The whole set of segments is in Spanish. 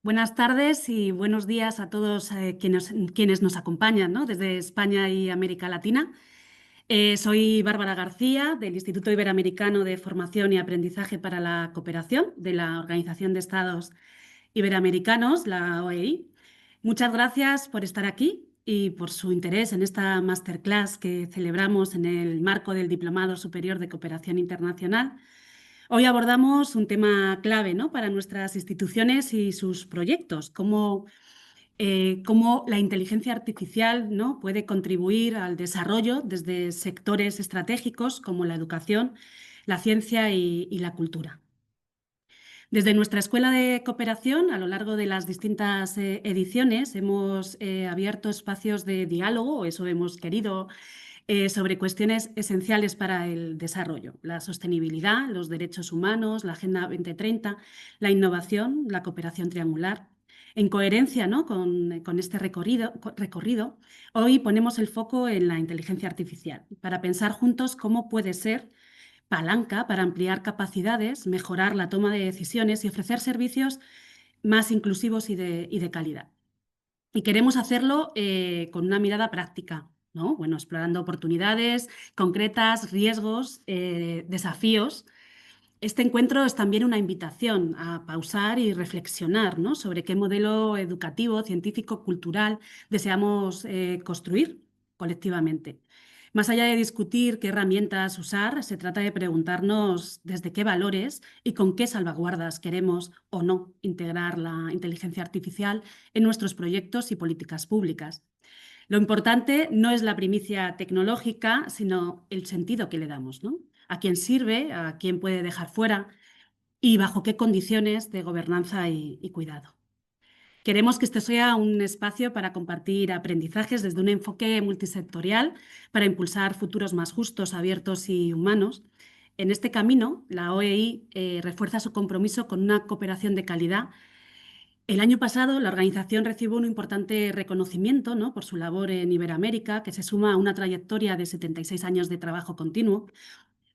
Buenas tardes y buenos días a todos quienes nos acompañan, ¿no? Desde España y América Latina. Soy Bárbara García, del Instituto Iberoamericano de Formación y Aprendizaje para la Cooperación, de la Organización de Estados Iberoamericanos, la OEI. Muchas gracias por estar aquí y por su interés en esta masterclass que celebramos en el marco del Diplomado Superior de Cooperación Internacional. Hoy abordamos un tema clave, ¿no?, para nuestras instituciones y sus proyectos, cómo la inteligencia artificial, ¿no?, puede contribuir al desarrollo desde sectores estratégicos como la educación, la ciencia y la cultura. Desde nuestra Escuela de Cooperación, a lo largo de las distintas ediciones, hemos abierto espacios de diálogo, o eso hemos querido, sobre cuestiones esenciales para el desarrollo: la sostenibilidad, los derechos humanos, la Agenda 2030, la innovación, la cooperación triangular. En coherencia, ¿no?, con este recorrido, hoy ponemos el foco en la inteligencia artificial para pensar juntos cómo puede ser palanca para ampliar capacidades, mejorar la toma de decisiones y ofrecer servicios más inclusivos y de calidad. Y queremos hacerlo con una mirada práctica, ¿no? Bueno, explorando oportunidades concretas, riesgos, desafíos. Este encuentro es también una invitación a pausar y reflexionar, ¿no?, sobre qué modelo educativo, científico, cultural deseamos construir colectivamente. Más allá de discutir qué herramientas usar, se trata de preguntarnos desde qué valores y con qué salvaguardas queremos o no integrar la inteligencia artificial en nuestros proyectos y políticas públicas. Lo importante no es la primicia tecnológica, sino el sentido que le damos, ¿no? A quién sirve, a quién puede dejar fuera y bajo qué condiciones de gobernanza y cuidado. Queremos que este sea un espacio para compartir aprendizajes desde un enfoque multisectorial para impulsar futuros más justos, abiertos y humanos. En este camino, la OEI refuerza su compromiso con una cooperación de calidad. El año pasado, la organización recibió un importante reconocimiento, ¿no?, por su labor en Iberoamérica, que se suma a una trayectoria de 76 años de trabajo continuo.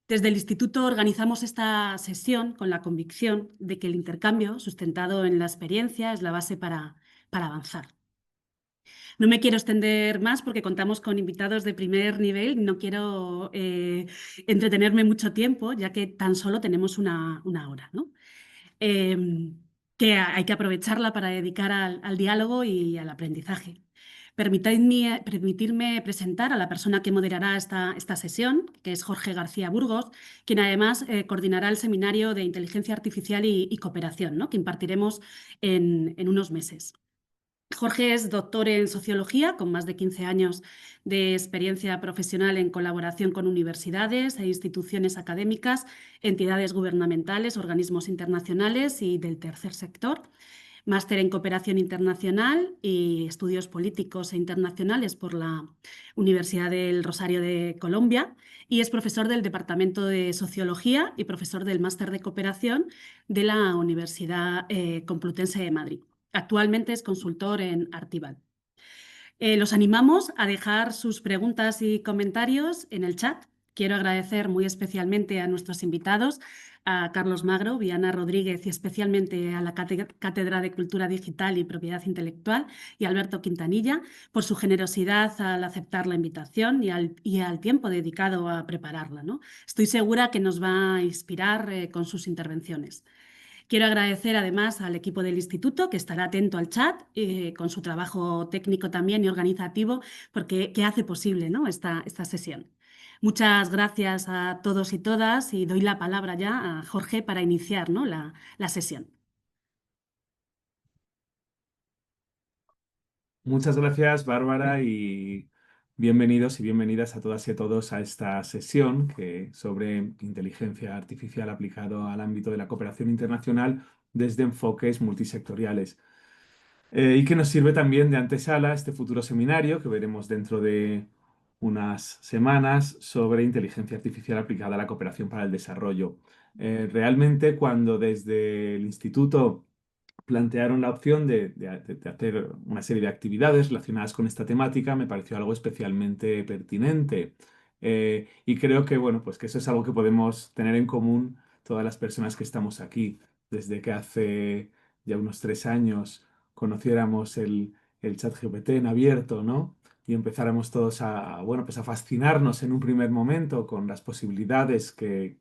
Desde el Instituto organizamos esta sesión con la convicción de que el intercambio sustentado en la experiencia es la base para avanzar. No me quiero extender más porque contamos con invitados de primer nivel. No quiero entretenerme mucho tiempo, ya que tan solo tenemos una hora, ¿no? Eh, que hay que aprovecharla para dedicar al diálogo y al aprendizaje. Permitirme presentar a la persona que moderará esta sesión, que es Jorge García Burgos, quien además coordinará el seminario de Inteligencia Artificial y Cooperación, ¿no?, que impartiremos en unos meses. Jorge es doctor en Sociología, con más de 15 años de experiencia profesional en colaboración con universidades e instituciones académicas, entidades gubernamentales, organismos internacionales y del tercer sector. Máster en Cooperación Internacional y Estudios Políticos e Internacionales por la Universidad del Rosario de Colombia, y es profesor del Departamento de Sociología y profesor del Máster de Cooperación de la Universidad Complutense de Madrid. Actualmente es consultor en Artival. Los animamos a dejar sus preguntas y comentarios en el chat. Quiero agradecer muy especialmente a nuestros invitados, a Carlos Magro, Viana Rodríguez, y especialmente a la Cátedra de Cultura Digital y Propiedad Intelectual, y a Alberto Quintanilla, por su generosidad al aceptar la invitación y al tiempo dedicado a prepararla, ¿no? Estoy segura que nos va a inspirar con sus intervenciones. Quiero agradecer además al equipo del instituto, que estará atento al chat, con su trabajo técnico también y organizativo, porque que hace posible, ¿no?, esta sesión. Muchas gracias a todos y todas, y doy la palabra ya a Jorge para iniciar, ¿no?, la sesión. Muchas gracias, Bárbara, y bienvenidos y bienvenidas a todas y a todos a esta sesión sobre inteligencia artificial aplicado al ámbito de la cooperación internacional desde enfoques multisectoriales. Y que nos sirve también de antesala a este futuro seminario que veremos dentro de unas semanas sobre inteligencia artificial aplicada a la cooperación para el desarrollo. Realmente, cuando desde el instituto plantearon la opción de hacer una serie de actividades relacionadas con esta temática, me pareció algo especialmente pertinente. Y creo que, bueno, pues que eso es algo que podemos tener en común todas las personas que estamos aquí, desde que hace ya unos 3 años, conociéramos el ChatGPT en abierto, ¿no? Y empezáramos todos bueno, pues a fascinarnos en un primer momento con las posibilidades que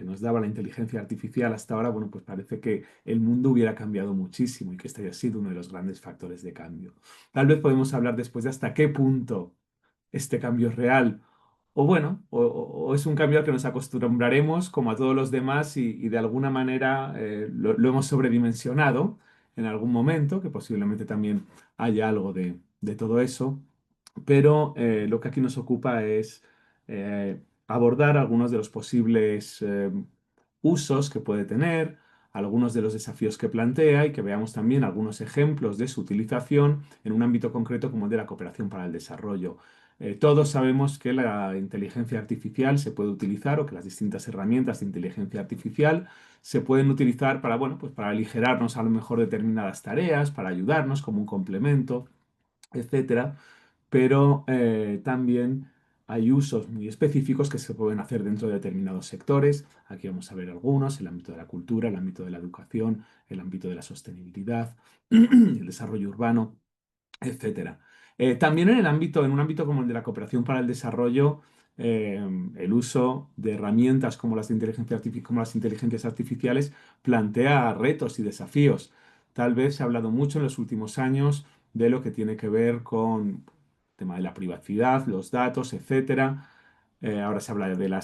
nos daba la inteligencia artificial hasta ahora, bueno, pues parece que el mundo hubiera cambiado muchísimo y que este haya sido uno de los grandes factores de cambio. Tal vez podemos hablar después de hasta qué punto este cambio es real. O bueno, o es un cambio al que nos acostumbraremos como a todos los demás y de alguna manera lo hemos sobredimensionado en algún momento, que posiblemente también haya algo de todo eso, pero lo que aquí nos ocupa es abordar algunos de los posibles usos que puede tener, algunos de los desafíos que plantea y que veamos también algunos ejemplos de su utilización en un ámbito concreto como el de la cooperación para el desarrollo. Todos sabemos que la inteligencia artificial se puede utilizar o que las distintas herramientas de inteligencia artificial se pueden utilizar para, bueno, pues para aligerarnos a lo mejor determinadas tareas, para ayudarnos como un complemento, etcétera, pero también hay usos muy específicos que se pueden hacer dentro de determinados sectores. Aquí vamos a ver algunos: el ámbito de la cultura, el ámbito de la educación, el ámbito de la sostenibilidad, el desarrollo urbano, etcétera. También en un ámbito como el de la cooperación para el desarrollo, eh, el uso de herramientas como como las inteligencias artificiales plantea retos y desafíos. Tal vez se ha hablado mucho en los últimos años de lo que tiene que ver con el tema de la privacidad, los datos, etcétera. Ahora se habla de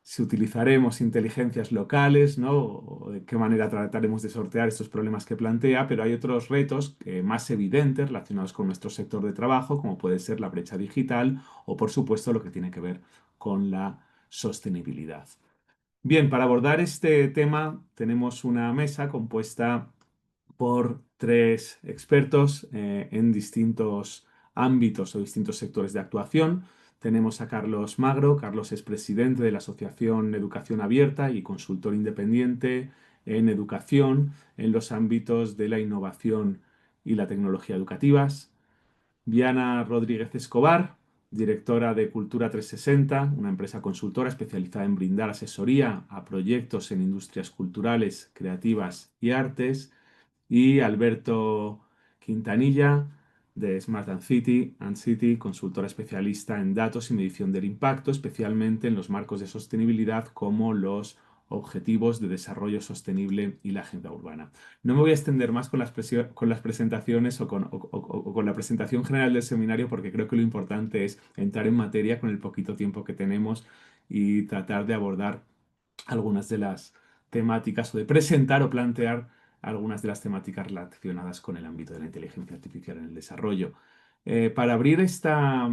si utilizaremos inteligencias locales, ¿no? O de qué manera trataremos de sortear estos problemas que plantea, pero hay otros retos más evidentes relacionados con nuestro sector de trabajo, como puede ser la brecha digital o, por supuesto, lo que tiene que ver con la sostenibilidad. Bien, para abordar este tema tenemos una mesa compuesta por 3 expertos en distintos ámbitos o distintos sectores de actuación. Tenemos a Carlos Magro. Carlos es presidente de la Asociación Educación Abierta y consultor independiente en educación en los ámbitos de la innovación y la tecnología educativas. Viana Rodríguez Escobar, directora de Cultura 360, una empresa consultora especializada en brindar asesoría a proyectos en industrias culturales, creativas y artes. Y Alberto Quintanilla, de Smart and City, consultora especialista en datos y medición del impacto, especialmente en los marcos de sostenibilidad como los Objetivos de Desarrollo Sostenible y la Agenda Urbana. No me voy a extender más con las presentaciones o con la presentación general del seminario, porque creo que lo importante es entrar en materia con el poquito tiempo que tenemos y tratar de abordar algunas de las temáticas o de presentar o plantear algunas de las temáticas relacionadas con el ámbito de la inteligencia artificial en el desarrollo. Para abrir esta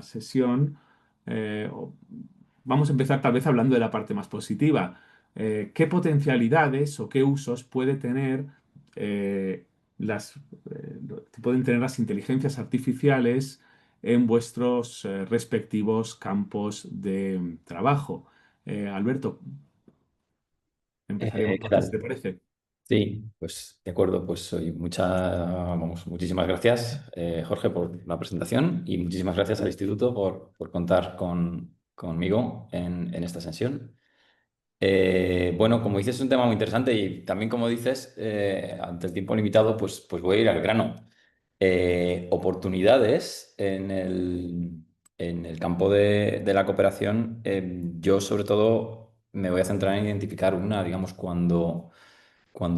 sesión, vamos a empezar tal vez hablando de la parte más positiva. ¿Qué potencialidades o qué usos las, pueden tener las inteligencias artificiales en vuestros respectivos campos de trabajo? Alberto, empezaríamos ¿Qué por ti, si te tal? parece. Sí, pues de acuerdo, pues muchísimas gracias, Jorge, por la presentación y muchísimas gracias al Instituto por contar conmigo en esta sesión. Bueno, como dices, es un tema muy interesante y también, como dices, ante el tiempo limitado, pues voy a ir al grano. Oportunidades en el campo de la cooperación, yo sobre todo me voy a centrar en identificar una, digamos, cuando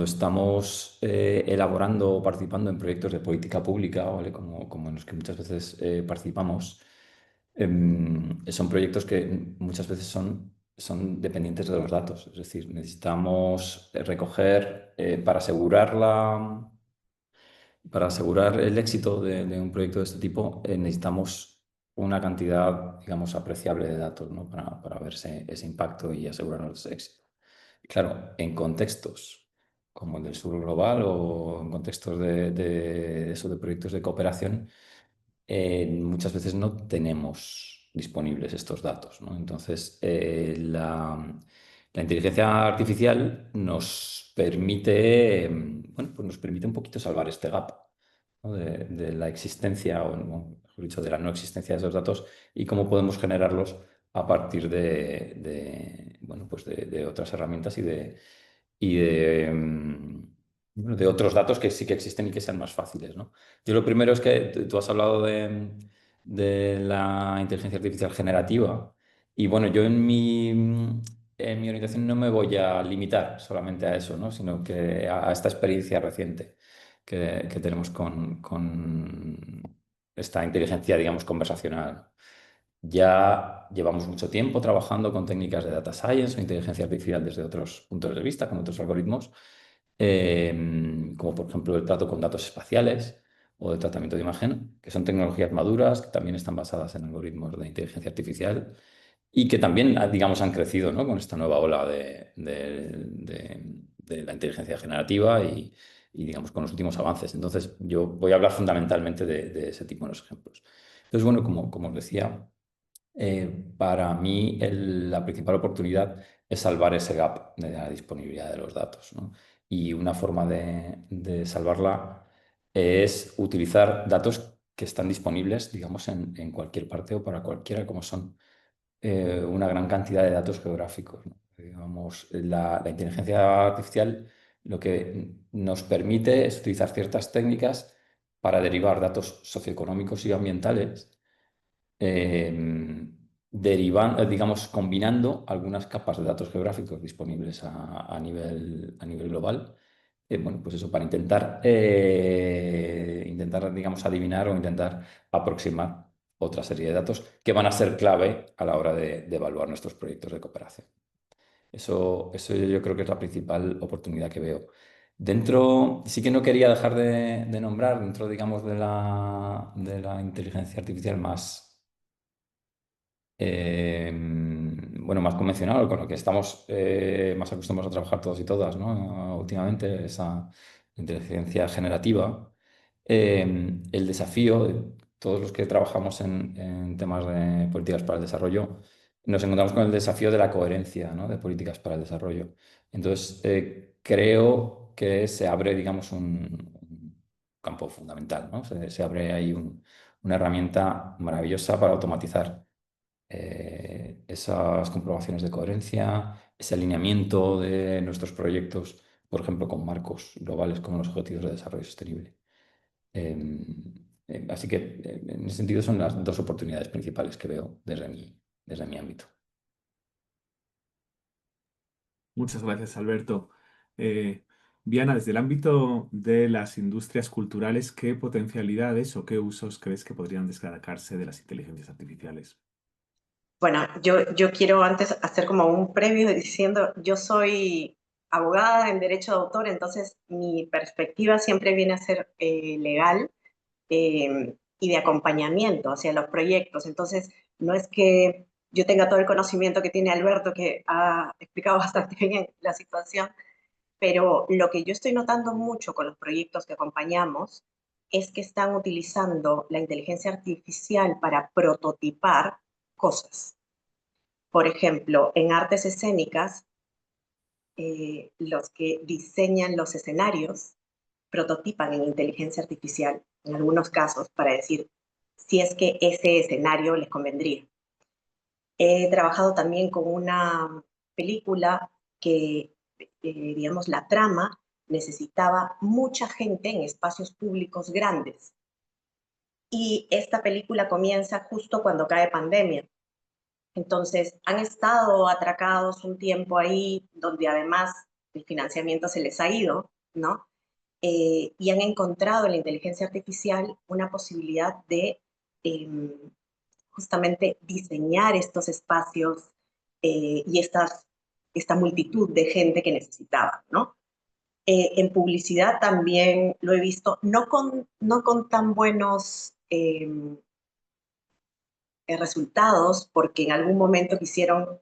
estamos elaborando o participando en proyectos de política pública, ¿vale? Como en los que muchas veces participamos, son proyectos que muchas veces son dependientes de los datos. Es decir, necesitamos recoger para asegurar el éxito de un proyecto de este tipo, necesitamos una cantidad, digamos, apreciable de datos, ¿no? Para ver ese impacto y asegurarnos ese éxito. Claro, en contextos como el del sur global o en contextos de proyectos de cooperación, muchas veces no tenemos disponibles estos datos, ¿no? Entonces, la inteligencia artificial nos permite, bueno, pues nos permite un poquito salvar este gap, ¿no? De la existencia, mejor dicho, de la no existencia de esos datos y cómo podemos generarlos a partir bueno, pues de otras herramientas y bueno, de otros datos que sí que existen y que sean más fáciles, ¿no? Yo lo primero es que tú has hablado de la inteligencia artificial generativa y bueno, yo en mi orientación no me voy a limitar solamente a eso, ¿no? Sino que a esta experiencia reciente que tenemos con esta inteligencia, digamos, conversacional. Ya llevamos mucho tiempo trabajando con técnicas de data science o inteligencia artificial desde otros puntos de vista, con otros algoritmos, como por ejemplo el trato con datos espaciales o el tratamiento de imagen, que son tecnologías maduras que también están basadas en algoritmos de inteligencia artificial y que también, digamos, han crecido, ¿no? Con esta nueva ola de la inteligencia generativa digamos, con los últimos avances. Entonces, yo voy a hablar fundamentalmente de ese tipo de los ejemplos. Entonces, bueno, como os decía, para mí la principal oportunidad es salvar ese gap de la disponibilidad de los datos, ¿no? Y una forma de salvarla es utilizar datos que están disponibles, digamos, en cualquier parte o para cualquiera, como son una gran cantidad de datos geográficos, ¿no? Digamos, la inteligencia artificial lo que nos permite es utilizar ciertas técnicas para derivar datos socioeconómicos y ambientales, digamos, combinando algunas capas de datos geográficos disponibles a nivel global. Bueno, pues eso, para intentar, digamos, adivinar o intentar aproximar otra serie de datos que van a ser clave a la hora de evaluar nuestros proyectos de cooperación. Eso yo creo que es la principal oportunidad que veo. Sí que no quería dejar de nombrar dentro, digamos, de la inteligencia artificial bueno, más convencional, con lo que estamos más acostumbrados a trabajar todos y todas, ¿no? Últimamente, esa inteligencia generativa. El desafío de todos los que trabajamos en temas de políticas para el desarrollo, nos encontramos con el desafío de la coherencia, ¿no? De políticas para el desarrollo. Entonces, creo que se abre, digamos, un campo fundamental, ¿no? Se abre ahí una herramienta maravillosa para automatizar esas comprobaciones de coherencia, ese alineamiento de nuestros proyectos, por ejemplo, con marcos globales como los Objetivos de Desarrollo Sostenible. Así que, en ese sentido, son las dos oportunidades principales que veo desde mi ámbito. Muchas gracias, Alberto. Viana, desde el ámbito de las industrias culturales, ¿qué potencialidades o qué usos crees que podrían destacarse de las inteligencias artificiales? Bueno, yo quiero antes hacer como un previo diciendo, yo soy abogada en derecho de autor, entonces mi perspectiva siempre viene a ser legal y de acompañamiento hacia los proyectos. Entonces, no es que yo tenga todo el conocimiento que tiene Alberto, que ha explicado bastante bien la situación, pero lo que yo estoy notando mucho con los proyectos que acompañamos es que están utilizando la inteligencia artificial para prototipar cosas. Por ejemplo, en artes escénicas, los que diseñan los escenarios prototipan en inteligencia artificial, en algunos casos, para decir si es que ese escenario les convendría. He trabajado también con una película que, digamos, la trama necesitaba mucha gente en espacios públicos grandes. Y esta película comienza justo cuando cae pandemia. Entonces, han estado atracados un tiempo ahí, donde además el financiamiento se les ha ido, ¿no? Y han encontrado en la inteligencia artificial una posibilidad de justamente diseñar estos espacios y esta multitud de gente que necesitaban, ¿no? En publicidad también lo he visto, no con tan buenos resultados, porque en algún momento quisieron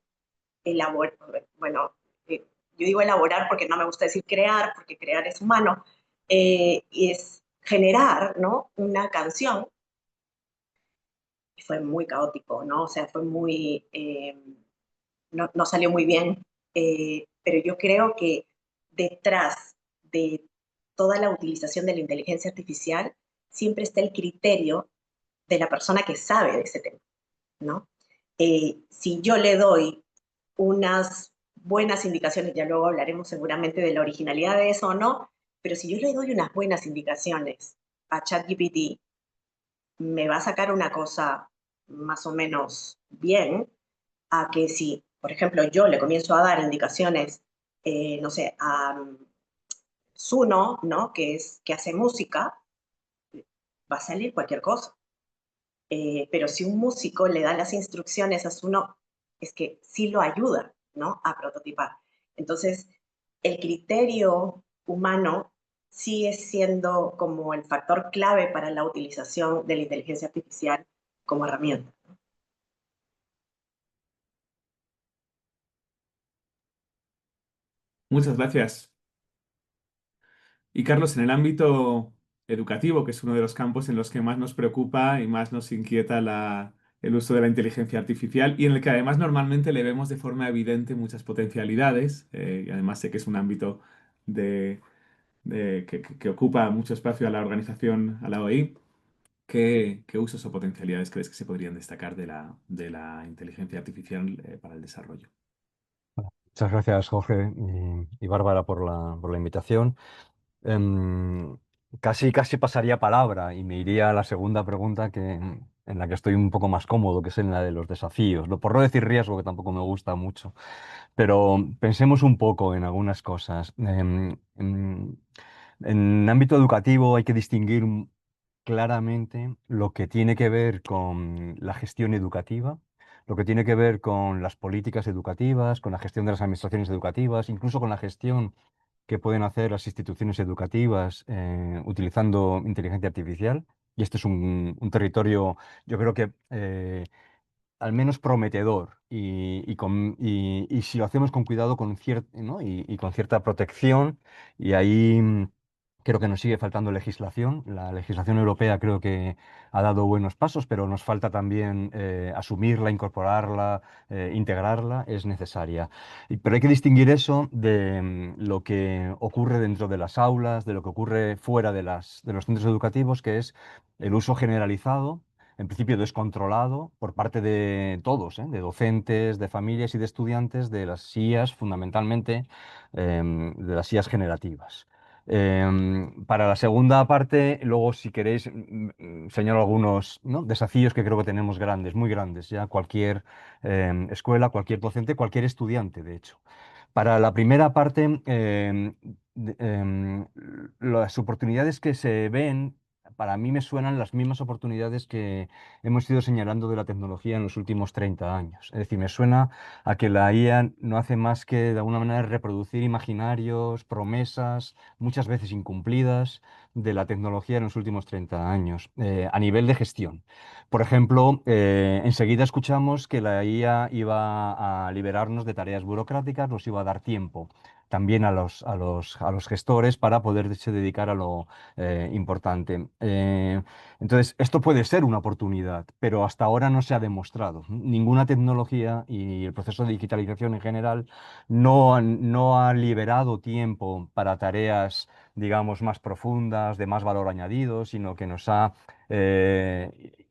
elaborar, bueno, yo digo elaborar porque no me gusta decir crear, porque crear es humano, y es generar, ¿no? Una canción. Y fue muy caótico, ¿no? O sea, fue muy, no salió muy bien, pero yo creo que detrás de toda la utilización de la inteligencia artificial siempre está el criterio de la persona que sabe de ese tema, ¿no? Si yo le doy unas buenas indicaciones, ya luego hablaremos seguramente de la originalidad de eso o no, pero si yo le doy unas buenas indicaciones a ChatGPT, me va a sacar una cosa más o menos bien, a que si, por ejemplo, yo le comienzo a dar indicaciones, no sé, a Suno, ¿no? Que hace música, va a salir cualquier cosa. Pero si un músico le da las instrucciones a Suno, es que sí lo ayuda, ¿no? A prototipar. Entonces, el criterio humano sigue siendo como el factor clave para la utilización de la inteligencia artificial como herramienta. Muchas gracias. Y Carlos, en el ámbito educativo, que es uno de los campos en los que más nos preocupa y más nos inquieta el uso de la inteligencia artificial y en el que además normalmente le vemos de forma evidente muchas potencialidades, y además sé que es un ámbito que ocupa mucho espacio a la organización, a la OI. ¿Qué usos o potencialidades crees que se podrían destacar de la inteligencia artificial para el desarrollo? Muchas gracias, Jorge y Bárbara, por la invitación. Em, casi pasaría palabra y me iría a la segunda pregunta en la que estoy un poco más cómodo, que es en la de los desafíos. Por no decir riesgo, que tampoco me gusta mucho, pero pensemos un poco en algunas cosas. En ámbito educativo hay que distinguir claramente lo que tiene que ver con la gestión educativa, lo que tiene que ver con las políticas educativas, con la gestión de las administraciones educativas, incluso con la gestión que pueden hacer las instituciones educativas utilizando inteligencia artificial. Y este es un territorio, yo creo que al menos prometedor y si lo hacemos con cuidado ¿no? y con cierta protección, y ahí creo que nos sigue faltando legislación. La legislación europea creo que ha dado buenos pasos, pero nos falta también asumirla, incorporarla, integrarla, es necesaria. Pero hay que distinguir eso de lo que ocurre dentro de las aulas, de lo que ocurre fuera de los centros educativos, que es el uso generalizado, en principio descontrolado por parte de todos, de docentes, de familias y de estudiantes, de las IAs, fundamentalmente, de las IAs generativas. Para la segunda parte, luego, si queréis, señalo algunos, ¿no? desafíos que creo que tenemos grandes, muy grandes, ya cualquier escuela, cualquier docente, cualquier estudiante, de hecho. Para la primera parte, las oportunidades que se ven, para mí me suenan las mismas oportunidades que hemos ido señalando de la tecnología en los últimos 30 años. Es decir, me suena a que la IA no hace más que de alguna manera reproducir imaginarios, promesas, muchas veces incumplidas, de la tecnología en los últimos 30 años, a nivel de gestión. Por ejemplo, enseguida escuchamos que la IA iba a liberarnos de tareas burocráticas, nos iba a dar tiempo también a los gestores para poderse dedicar a lo importante. Entonces, esto puede ser una oportunidad, pero hasta ahora no se ha demostrado. Ninguna tecnología y el proceso de digitalización en general no ha liberado tiempo para tareas, digamos, más profundas, de más valor añadido, sino que nos ha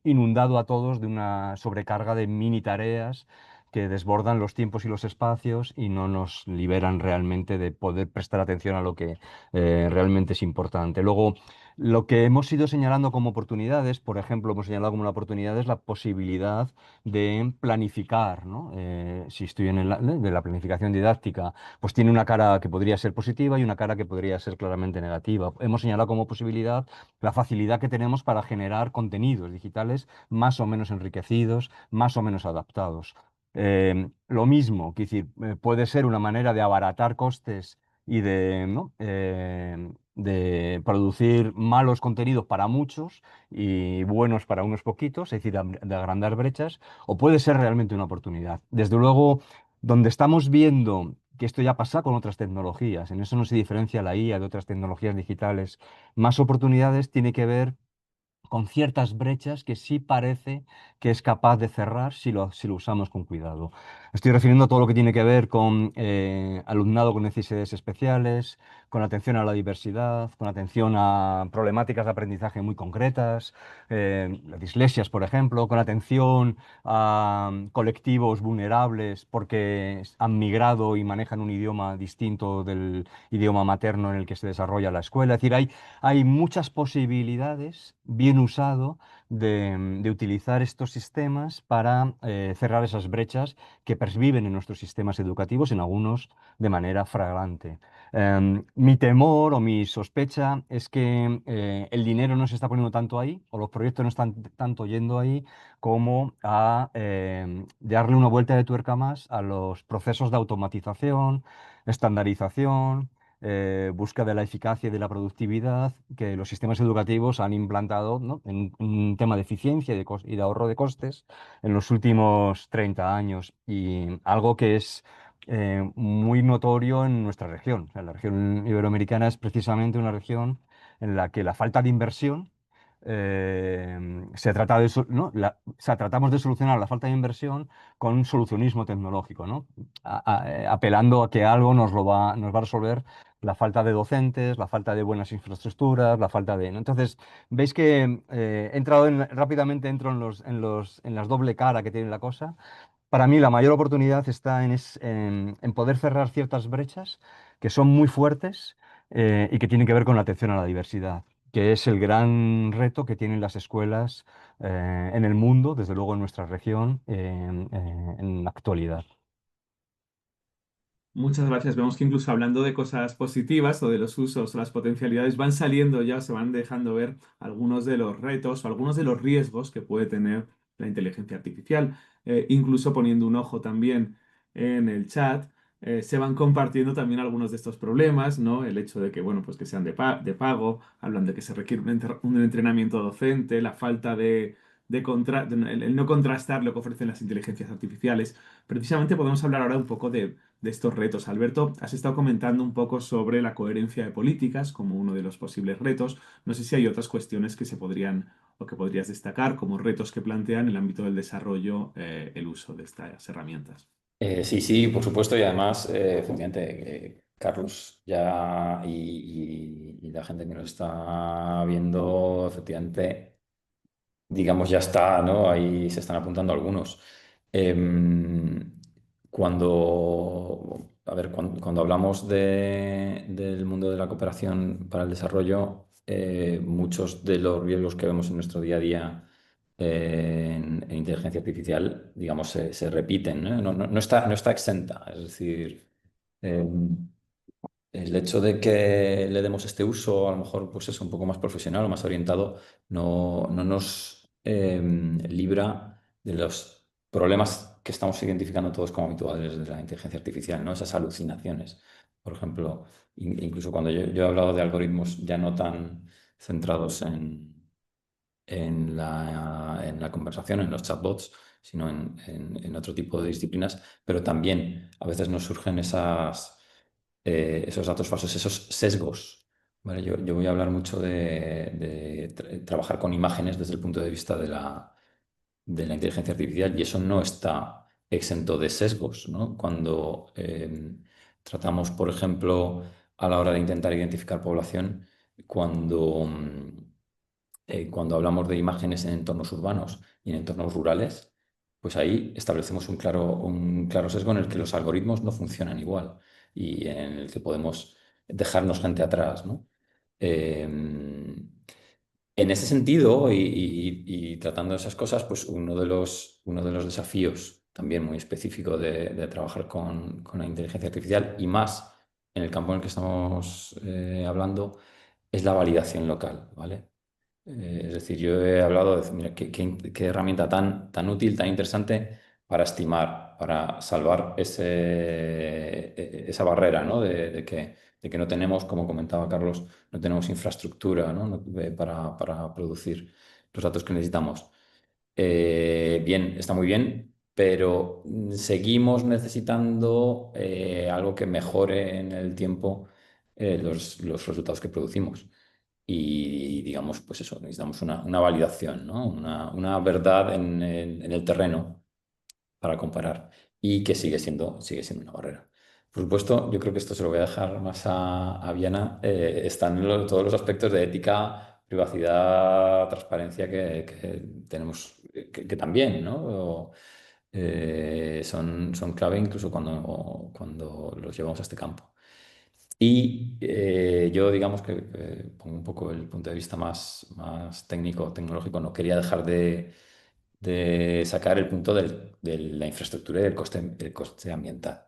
inundado a todos de una sobrecarga de mini tareas que desbordan los tiempos y los espacios y no nos liberan realmente de poder prestar atención a lo que realmente es importante. Luego, lo que hemos ido señalando como oportunidades, por ejemplo, hemos señalado como una oportunidad es la posibilidad de planificar, ¿no? Si estoy de la planificación didáctica, pues tiene una cara que podría ser positiva y una cara que podría ser claramente negativa. Hemos señalado como posibilidad la facilidad que tenemos para generar contenidos digitales más o menos enriquecidos, más o menos adaptados. Lo mismo, que decir, puede ser una manera de abaratar costes y ¿no? De producir malos contenidos para muchos y buenos para unos poquitos, es decir, de agrandar brechas, o puede ser realmente una oportunidad. Desde luego, donde estamos viendo que esto ya pasa con otras tecnologías, en eso no se diferencia la IA de otras tecnologías digitales, más oportunidades tiene que ver con ciertas brechas que sí parece que es capaz de cerrar si lo usamos con cuidado. Estoy refiriendo a todo lo que tiene que ver con alumnado con necesidades especiales, con atención a la diversidad, con atención a problemáticas de aprendizaje muy concretas, las dislesias, por ejemplo, con atención a colectivos vulnerables porque han migrado y manejan un idioma distinto del idioma materno en el que se desarrolla la escuela. Es decir, hay muchas posibilidades, bien usado, de utilizar estos sistemas para cerrar esas brechas que perviven en nuestros sistemas educativos, en algunos de manera flagrante. Mi temor o mi sospecha es que el dinero no se está poniendo tanto ahí, o los proyectos no están tanto yendo ahí, como a darle una vuelta de tuerca más a los procesos de automatización, estandarización, búsqueda de la eficacia y de la productividad que los sistemas educativos han implantado, ¿no?, en un tema de eficiencia y de ahorro de costes en los últimos 30 años. Y algo que es muy notorio en nuestra región. O sea, la región iberoamericana es precisamente una región en la que la falta de inversión se trata de, ¿no? O sea, tratamos de solucionar la falta de inversión con solucionismo tecnológico, ¿no? Apelando a que algo nos va a resolver la falta de docentes, la falta de buenas infraestructuras, la falta de... ¿no? Entonces, veis que rápidamente entro en las doble cara que tiene la cosa. Para mí la mayor oportunidad está en poder cerrar ciertas brechas que son muy fuertes y que tienen que ver con la atención a la diversidad, que es el gran reto que tienen las escuelas en el mundo, desde luego en nuestra región, en la actualidad. Muchas gracias. Vemos que incluso hablando de cosas positivas o de los usos o las potencialidades van saliendo ya, se van dejando ver algunos de los retos o algunos de los riesgos que puede tener la inteligencia artificial. Incluso poniendo un ojo también en el chat, se van compartiendo también algunos de estos problemas, ¿no? El hecho de que, bueno, pues que sean de pago, hablan de que se requiere un entrenamiento docente, la falta el no contrastar lo que ofrecen las inteligencias artificiales. Precisamente podemos hablar ahora un poco de estos retos. Alberto, has estado comentando un poco sobre la coherencia de políticas como uno de los posibles retos. No sé si hay otras cuestiones que se podrían o que podrías destacar como retos que plantean en el ámbito del desarrollo el uso de estas herramientas. Sí, sí, por supuesto, y además, efectivamente, Carlos ya y la gente que nos está viendo, efectivamente, digamos, ya está, ¿no? Ahí se están apuntando algunos. Em, cuando hablamos del mundo de la cooperación para el desarrollo, muchos de los riesgos que vemos en nuestro día a día en inteligencia artificial, digamos, se repiten, ¿no? No está exenta. Es decir, el hecho de que le demos este uso, a lo mejor pues es un poco más profesional o más orientado, no nos libra de los problemas que estamos identificando todos como habituales de la inteligencia artificial, ¿no? Esas alucinaciones. Por ejemplo, incluso cuando yo he hablado de algoritmos ya no tan centrados en la conversación, en los chatbots, sino en otro tipo de disciplinas, pero también a veces nos surgen esos datos falsos, esos sesgos. ¿Vale? Yo voy a hablar mucho de trabajar con imágenes desde el punto de vista de la inteligencia artificial y eso no está exento de sesgos, ¿no? Cuando tratamos, por ejemplo, a la hora de intentar identificar población, cuando hablamos de imágenes en entornos urbanos y en entornos rurales, pues ahí establecemos un claro sesgo en el que los algoritmos no funcionan igual y en el que podemos dejarnos gente atrás, ¿no? En ese sentido, y tratando esas cosas, pues uno de los desafíos también muy específico de trabajar con la inteligencia artificial y más en el campo en el que estamos hablando es la validación local, ¿vale? Es decir, yo he hablado de, mira, qué herramienta tan útil, tan interesante para estimar, para salvar esa barrera, ¿no? De que no tenemos, como comentaba Carlos, no tenemos infraestructura, ¿no? Para producir los datos que necesitamos. Bien, está muy bien, pero seguimos necesitando algo que mejore en el tiempo los resultados que producimos. Y digamos, pues eso, necesitamos una validación, ¿no? Una verdad en el terreno para comparar y que sigue siendo una barrera. Por supuesto, yo creo que esto se lo voy a dejar más a Viana. Están todos los aspectos de ética, privacidad, transparencia que tenemos, que también, ¿no? Son clave incluso cuando los llevamos a este campo. Y yo, digamos que pongo un poco el punto de vista más técnico, tecnológico, no quería dejar de sacar el punto de la infraestructura y del coste ambiental.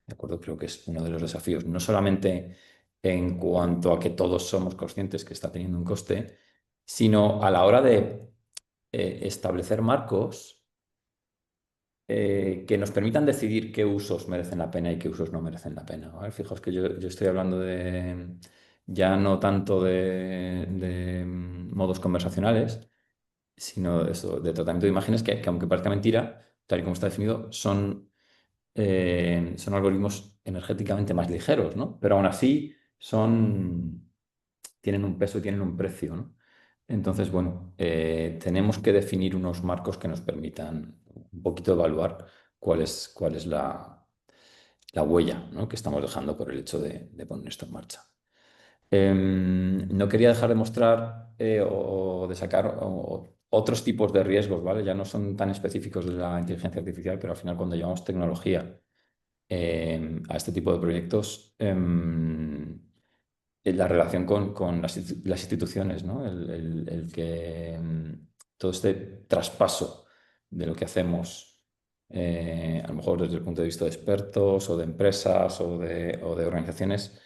¿De acuerdo? Creo que es uno de los desafíos, no solamente en cuanto a que todos somos conscientes que está teniendo un coste, sino a la hora de establecer marcos que nos permitan decidir qué usos merecen la pena y qué usos no merecen la pena, ¿vale? Fijaos que yo estoy hablando ya no tanto de modos conversacionales, sino eso, de tratamiento de imágenes que aunque parezca mentira, tal y como está definido, son algoritmos energéticamente más ligeros, ¿no? Pero aún así tienen un peso y tienen un precio, ¿no? Entonces, bueno, tenemos que definir unos marcos que nos permitan un poquito evaluar cuál es la huella, ¿no?, que estamos dejando por el hecho de poner esto en marcha. No quería dejar de mostrar o de sacar otros tipos de riesgos, ¿vale? Ya no son tan específicos de la inteligencia artificial, pero al final cuando llevamos tecnología a este tipo de proyectos, la relación con las instituciones, ¿no? El que todo este traspaso de lo que hacemos, a lo mejor desde el punto de vista de expertos o de empresas o de organizaciones,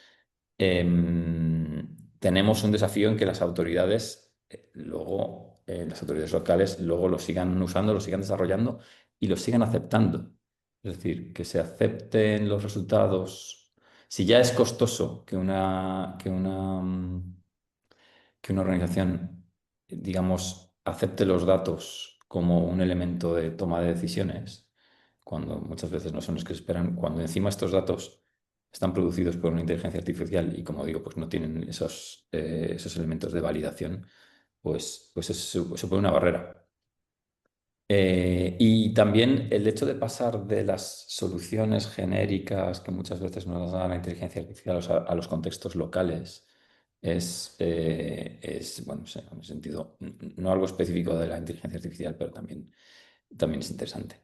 tenemos un desafío en que las autoridades luego, las autoridades locales, luego lo sigan usando, lo sigan desarrollando y lo sigan aceptando. Es decir, que se acepten los resultados. Si ya es costoso que una organización, digamos, acepte los datos como un elemento de toma de decisiones, cuando muchas veces no son los que se esperan, cuando encima estos datos están producidos por una inteligencia artificial y, como digo, pues no tienen esos elementos de validación, pues eso supone una barrera. Y también el hecho de pasar de las soluciones genéricas que muchas veces nos da la inteligencia artificial a los contextos locales es bueno, en un sentido, no algo específico de la inteligencia artificial, pero también es interesante.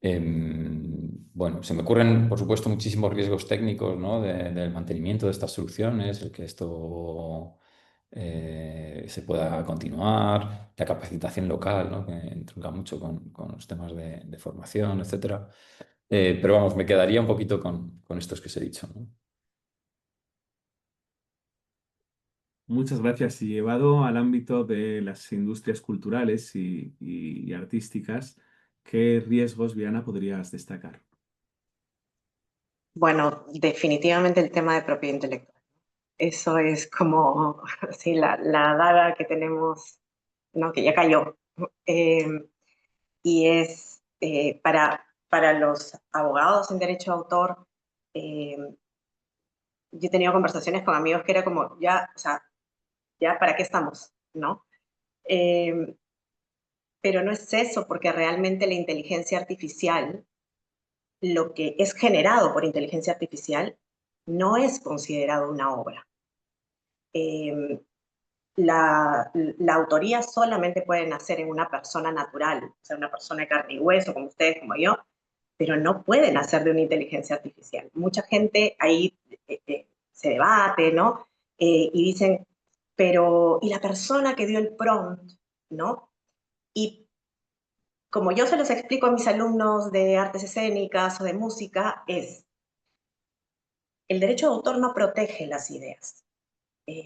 Bueno, se me ocurren, por supuesto, muchísimos riesgos técnicos, ¿no?, del mantenimiento de estas soluciones, el que esto se pueda continuar, la capacitación local, ¿no?, que entronca mucho con los temas de formación, etc. Pero vamos, me quedaría un poquito con estos que os he dicho, ¿no? Muchas gracias. Y llevado al ámbito de las industrias culturales y artísticas, ¿qué riesgos, Viana, podrías destacar? Bueno, definitivamente el tema de propiedad intelectual. Eso es como sí, la daga que tenemos, ¿no?, que ya cayó. Y es para los abogados en derecho de autor, eh, yo he tenido conversaciones con amigos que era como, ya, o sea, ya, ¿para qué estamos? ¿No? Eh, pero no es eso, porque realmente la inteligencia artificial, lo que es generado por inteligencia artificial, no es considerado una obra. La autoría solamente puede nacer en una persona natural, o sea, una persona de carne y hueso, como ustedes, como yo, pero no puede nacer de una inteligencia artificial. Mucha gente ahí se debate, ¿no? Y dicen, pero, ¿y la persona que dio el prompt, ¿no? Y como yo se los explico a mis alumnos de artes escénicas o de música, el derecho de autor no protege las ideas.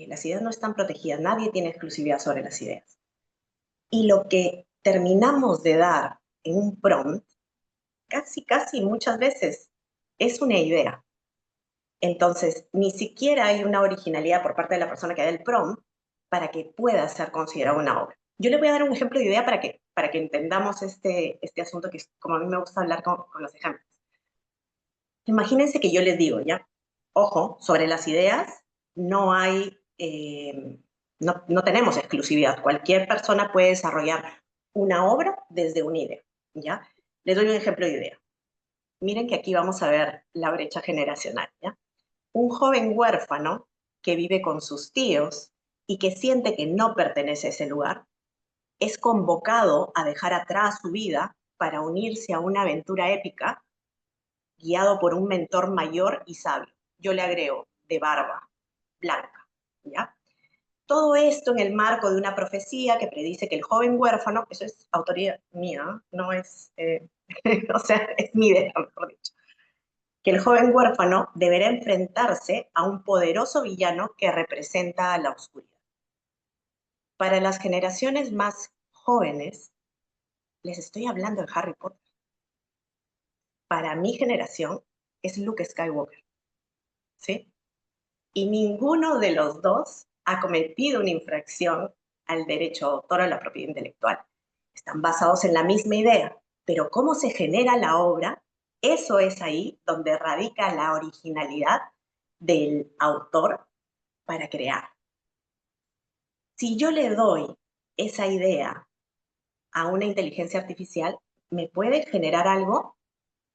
Las ideas no están protegidas, nadie tiene exclusividad sobre las ideas. Y lo que terminamos de dar en un prompt, casi muchas veces, es una idea. Entonces, ni siquiera hay una originalidad por parte de la persona que da el prompt para que pueda ser considerada una obra. Yo le voy a dar un ejemplo de idea para que entendamos este asunto, que es como a mí me gusta hablar con los ejemplos. Imagínense que yo les digo, ya, ojo, sobre las ideas no hay, no tenemos exclusividad. Cualquier persona puede desarrollar una obra desde una idea, ¿ya? Les doy un ejemplo de idea. Miren que aquí vamos a ver la brecha generacional, ¿ya? Un joven huérfano que vive con sus tíos y que siente que no pertenece a ese lugar, es convocado a dejar atrás su vida para unirse a una aventura épica guiado por un mentor mayor y sabio. Yo le agrego, de barba blanca, ¿ya? Todo esto en el marco de una profecía que predice que el joven huérfano, eso es autoría mía, no es, o sea, es mi idea, mejor dicho, que el joven huérfano deberá enfrentarse a un poderoso villano que representa a la oscuridad. Para las generaciones más jóvenes, les estoy hablando de Harry Potter. Para mi generación es Luke Skywalker, ¿sí? Y ninguno de los dos ha cometido una infracción al derecho de autor o a la propiedad intelectual. Están basados en la misma idea, pero cómo se genera la obra, eso es ahí donde radica la originalidad del autor para crear. Si yo le doy esa idea a una inteligencia artificial, ¿me puede generar algo?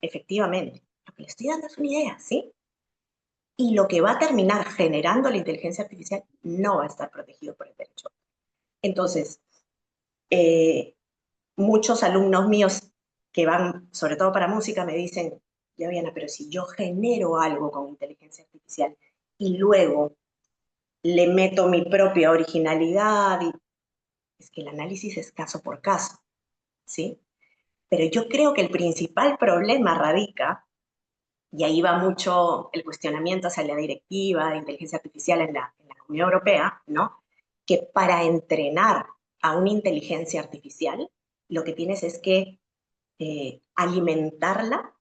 Efectivamente. Lo que le estoy dando es una idea, ¿sí? Y lo que va a terminar generando la inteligencia artificial no va a estar protegido por el derecho. Entonces, muchos alumnos míos que van, sobre todo para música, me dicen, ya Viana, pero si yo genero algo con inteligencia artificial y luego le meto mi propia originalidad, es que el análisis es caso por caso, ¿sí? Pero yo creo que el principal problema radica, y ahí va mucho el cuestionamiento hacia la directiva de inteligencia artificial en la Comunidad Europea, ¿no? Que para entrenar a una inteligencia artificial, lo que tienes es que alimentarla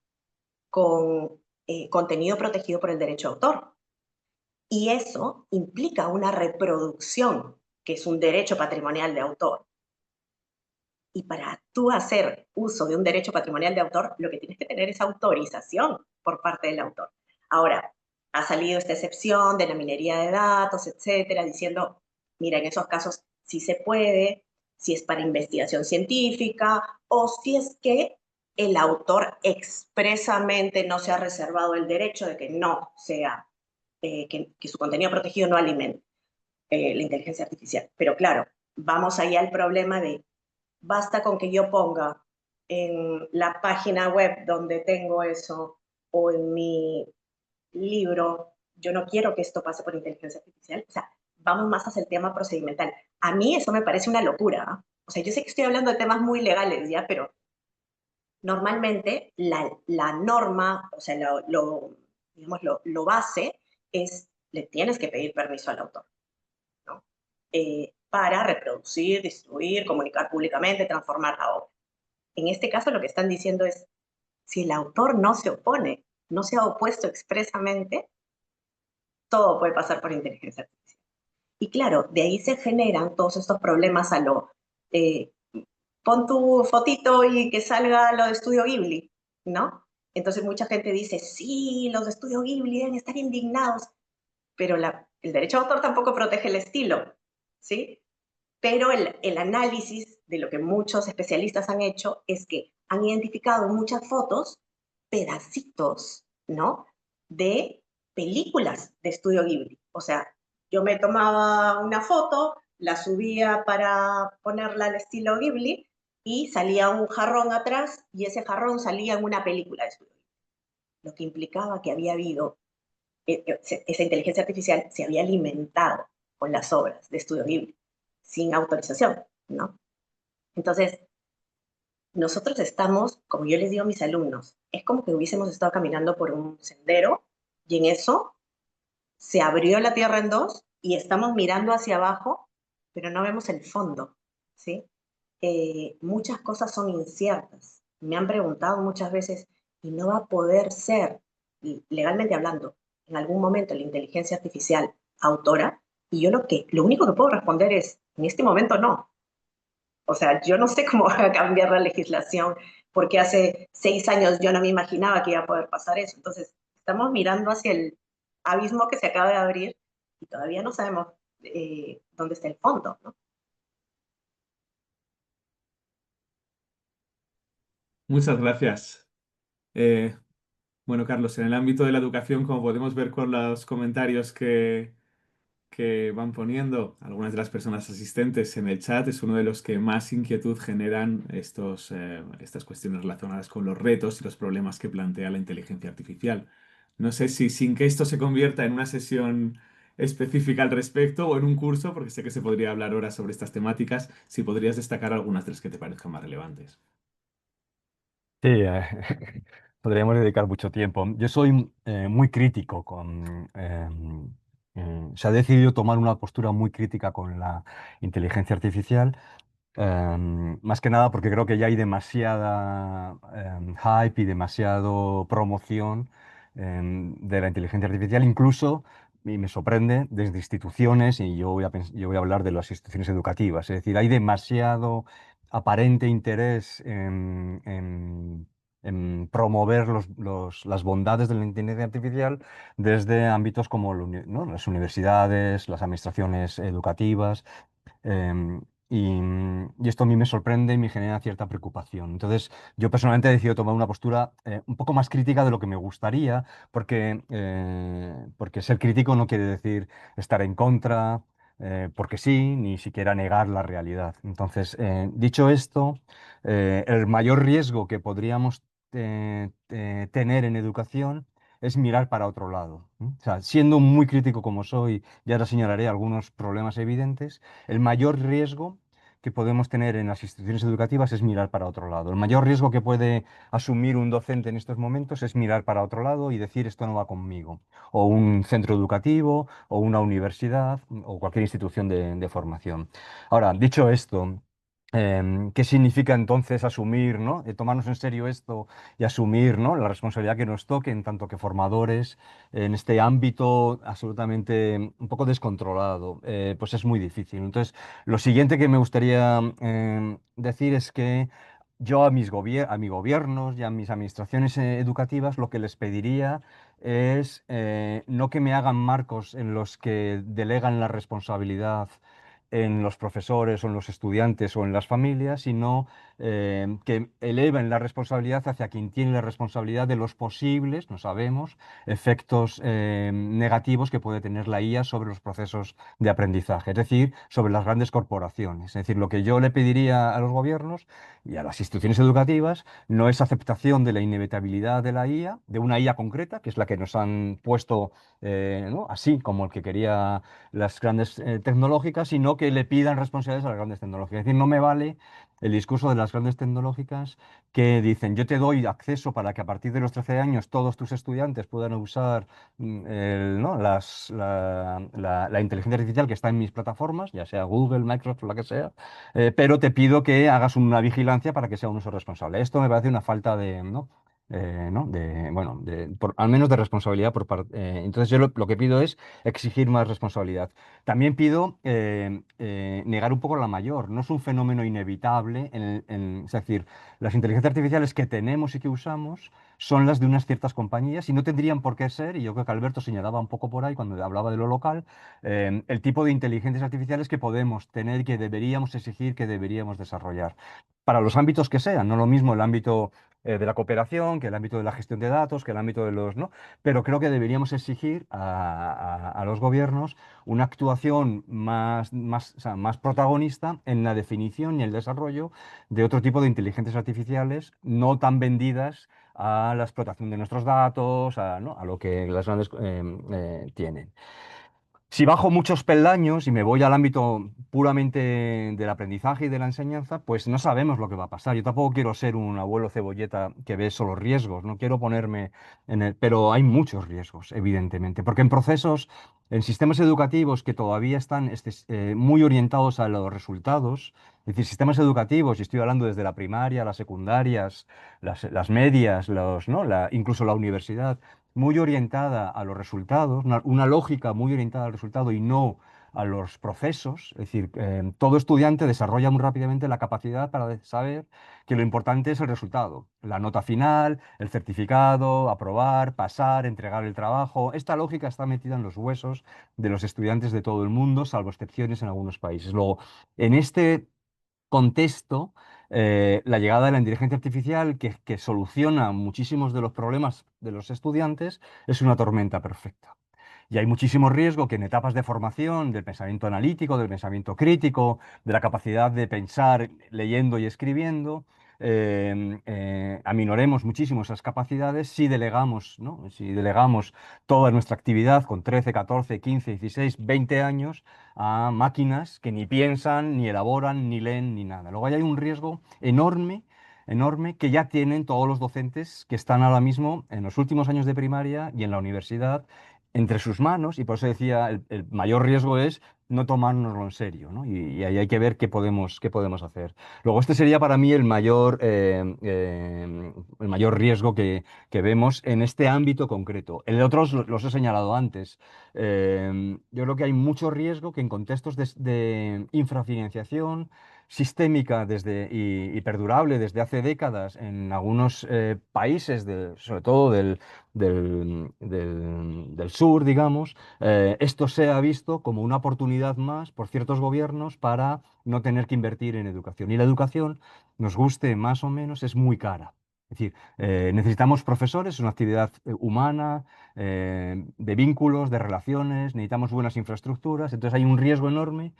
con contenido protegido por el derecho de autor. Y eso implica una reproducción, que es un derecho patrimonial de autor. Y para tú hacer uso de un derecho patrimonial de autor, lo que tienes que tener es autorización por parte del autor. Ahora, ha salido esta excepción de la minería de datos, etcétera, diciendo, mira, en esos casos sí se puede, si es para investigación científica o si es que el autor expresamente no se ha reservado el derecho de que no sea, que su contenido protegido no alimente la inteligencia artificial. Pero claro, vamos allá al problema de basta con que yo ponga en la página web donde tengo eso o en mi libro, yo no quiero que esto pase por inteligencia artificial. O sea, vamos más hacia el tema procedimental. A mí eso me parece una locura. ¿Eh? O sea, yo sé que estoy hablando de temas muy legales, ¿ya? Pero normalmente la norma, o sea, digamos, lo base es, le tienes que pedir permiso al autor, ¿no? Para reproducir, distribuir, comunicar públicamente, transformar la obra. En este caso lo que están diciendo es, si el autor no se opone, no se ha opuesto expresamente, todo puede pasar por inteligencia artificial. Y claro, de ahí se generan todos estos problemas a lo, eh, pon tu fotito y que salga lo de Estudio Ghibli, ¿no? Entonces mucha gente dice, sí, los de Estudio Ghibli deben estar indignados, pero el derecho de autor tampoco protege el estilo, ¿sí? Pero el análisis de lo que muchos especialistas han hecho es que han identificado en muchas fotos pedacitos, ¿no? De películas de Estudio Ghibli. O sea, yo me tomaba una foto, la subía para ponerla al estilo Ghibli y salía un jarrón atrás y ese jarrón salía en una película de Estudio Ghibli. Lo que implicaba que había habido, esa inteligencia artificial se había alimentado con las obras de Estudio Ghibli sin autorización, ¿no? Entonces, nosotros estamos, como yo les digo a mis alumnos, es como que hubiésemos estado caminando por un sendero y en eso se abrió la tierra en dos y estamos mirando hacia abajo, pero no vemos el fondo, ¿sí? Muchas cosas son inciertas. Me han preguntado muchas veces, ¿y no va a poder ser, legalmente hablando, en algún momento la inteligencia artificial autora? Y yo lo único que puedo responder es, en este momento no. O sea, yo no sé cómo va a cambiar la legislación, porque hace 6 años yo no me imaginaba que iba a poder pasar eso. Entonces, estamos mirando hacia el abismo que se acaba de abrir y todavía no sabemos dónde está el fondo, ¿no? Muchas gracias. Bueno, Carlos, en el ámbito de la educación, como podemos ver con los comentarios que van poniendo algunas de las personas asistentes en el chat, es uno de los que más inquietud generan estas cuestiones relacionadas con los retos y los problemas que plantea la inteligencia artificial. No sé si sin que esto se convierta en una sesión específica al respecto o en un curso, porque sé que se podría hablar horas sobre estas temáticas, si podrías destacar algunas de las que te parezcan más relevantes. Sí, podríamos dedicar mucho tiempo. Yo soy muy crítico se ha decidido tomar una postura muy crítica con la inteligencia artificial. Más que nada porque creo que ya hay demasiada hype y demasiado promoción de la inteligencia artificial, incluso, y me sorprende, desde instituciones, y yo voy a hablar de las instituciones educativas. Es decir, hay demasiado aparente interés en promover las bondades de la inteligencia artificial desde ámbitos como ¿no? las universidades, las administraciones educativas. Em, y esto a mí me sorprende y me genera cierta preocupación. Entonces, yo personalmente he decidido tomar una postura un poco más crítica de lo que me gustaría, porque ser crítico no quiere decir estar en contra, porque sí, ni siquiera negar la realidad. Entonces, dicho esto, el mayor riesgo que podríamos tener en educación es mirar para otro lado. O sea, siendo muy crítico como soy, ya ahora señalaré algunos problemas evidentes. El mayor riesgo que podemos tener en las instituciones educativas es mirar para otro lado. El mayor riesgo que puede asumir un docente en estos momentos es mirar para otro lado y decir esto no va conmigo. O un centro educativo, o una universidad, o cualquier institución de formación. Ahora, dicho esto, ¿qué significa entonces asumir, ¿no? Tomarnos en serio esto y asumir, ¿no? La responsabilidad que nos toque en tanto que formadores en este ámbito absolutamente un poco descontrolado? Pues es muy difícil. Entonces, lo siguiente que me gustaría decir es que yo a mis gobiernos y a mis administraciones educativas lo que les pediría es no que me hagan marcos en los que delegan la responsabilidad en los profesores o en los estudiantes o en las familias, sino que eleven la responsabilidad hacia quien tiene la responsabilidad de los posibles, no sabemos, efectos negativos que puede tener la IA sobre los procesos de aprendizaje, es decir, sobre las grandes corporaciones. Es decir, lo que yo le pediría a los gobiernos y a las instituciones educativas no es aceptación de la inevitabilidad de la IA, de una IA concreta, que es la que nos han puesto ¿no? así como el que quería las grandes tecnológicas, sino que le pidan responsabilidades a las grandes tecnológicas. Es decir, no me vale el discurso de las grandes tecnológicas que dicen, yo te doy acceso para que a partir de los 13 años todos tus estudiantes puedan usar ¿no? la inteligencia artificial que está en mis plataformas, ya sea Google, Microsoft, la que sea, pero te pido que hagas una vigilancia para que sea un uso responsable. Esto me parece una falta de, ¿no? Bueno, al menos de responsabilidad por parte. Entonces yo lo que pido es exigir más responsabilidad. También pido negar un poco la mayor. No es un fenómeno inevitable. Es decir, las inteligencias artificiales que tenemos y que usamos son las de unas ciertas compañías y no tendrían por qué ser, y yo creo que Alberto señalaba un poco por ahí cuando hablaba de lo local, el tipo de inteligencias artificiales que podemos tener, que deberíamos exigir, que deberíamos desarrollar. Para los ámbitos que sean, no lo mismo el ámbito de la cooperación, que el ámbito de la gestión de datos, que el ámbito de los, ¿no? Pero creo que deberíamos exigir a los gobiernos una actuación o sea, más protagonista en la definición y el desarrollo de otro tipo de inteligencias artificiales no tan vendidas a la explotación de nuestros datos, ¿no? A lo que las grandes tienen. Si bajo muchos peldaños y me voy al ámbito puramente del aprendizaje y de la enseñanza, pues no sabemos lo que va a pasar. Yo tampoco quiero ser un abuelo cebolleta que ve solo riesgos, no quiero ponerme en el... Pero hay muchos riesgos, evidentemente, porque en procesos, en sistemas educativos que todavía están muy orientados a los resultados, es decir, sistemas educativos, y estoy hablando desde la primaria, las secundarias, las medias, ¿no? Incluso la universidad muy orientada a los resultados, una lógica muy orientada al resultado y no a los procesos. Es decir, todo estudiante desarrolla muy rápidamente la capacidad para saber que lo importante es el resultado, la nota final, el certificado, aprobar, pasar, entregar el trabajo. Esta lógica está metida en los huesos de los estudiantes de todo el mundo, salvo excepciones en algunos países. Luego, en este contexto, la llegada de la inteligencia artificial que soluciona muchísimos de los problemas de los estudiantes es una tormenta perfecta. Y hay muchísimo riesgo que en etapas de formación del pensamiento analítico, del pensamiento crítico, de la capacidad de pensar leyendo y escribiendo, aminoremos muchísimo esas capacidades si delegamos, ¿no? Si delegamos toda nuestra actividad con 13, 14, 15, 16, 20 años a máquinas que ni piensan, ni elaboran, ni leen, ni nada. Luego hay un riesgo enorme enorme que ya tienen todos los docentes que están ahora mismo en los últimos años de primaria y en la universidad entre sus manos, y por eso decía, el mayor riesgo es no tomárnoslo en serio, ¿no? Y ahí hay que ver qué podemos hacer. Luego, este sería para mí el mayor riesgo que vemos en este ámbito concreto. El otro los he señalado antes. Yo creo que hay mucho riesgo que en contextos de infrafinanciación sistémica y perdurable desde hace décadas en algunos países, sobre todo del sur, digamos, esto se ha visto como una oportunidad más por ciertos gobiernos para no tener que invertir en educación. Y la educación, nos guste más o menos, es muy cara. Es decir, necesitamos profesores, es una actividad humana, de vínculos, de relaciones, necesitamos buenas infraestructuras, entonces hay un riesgo enorme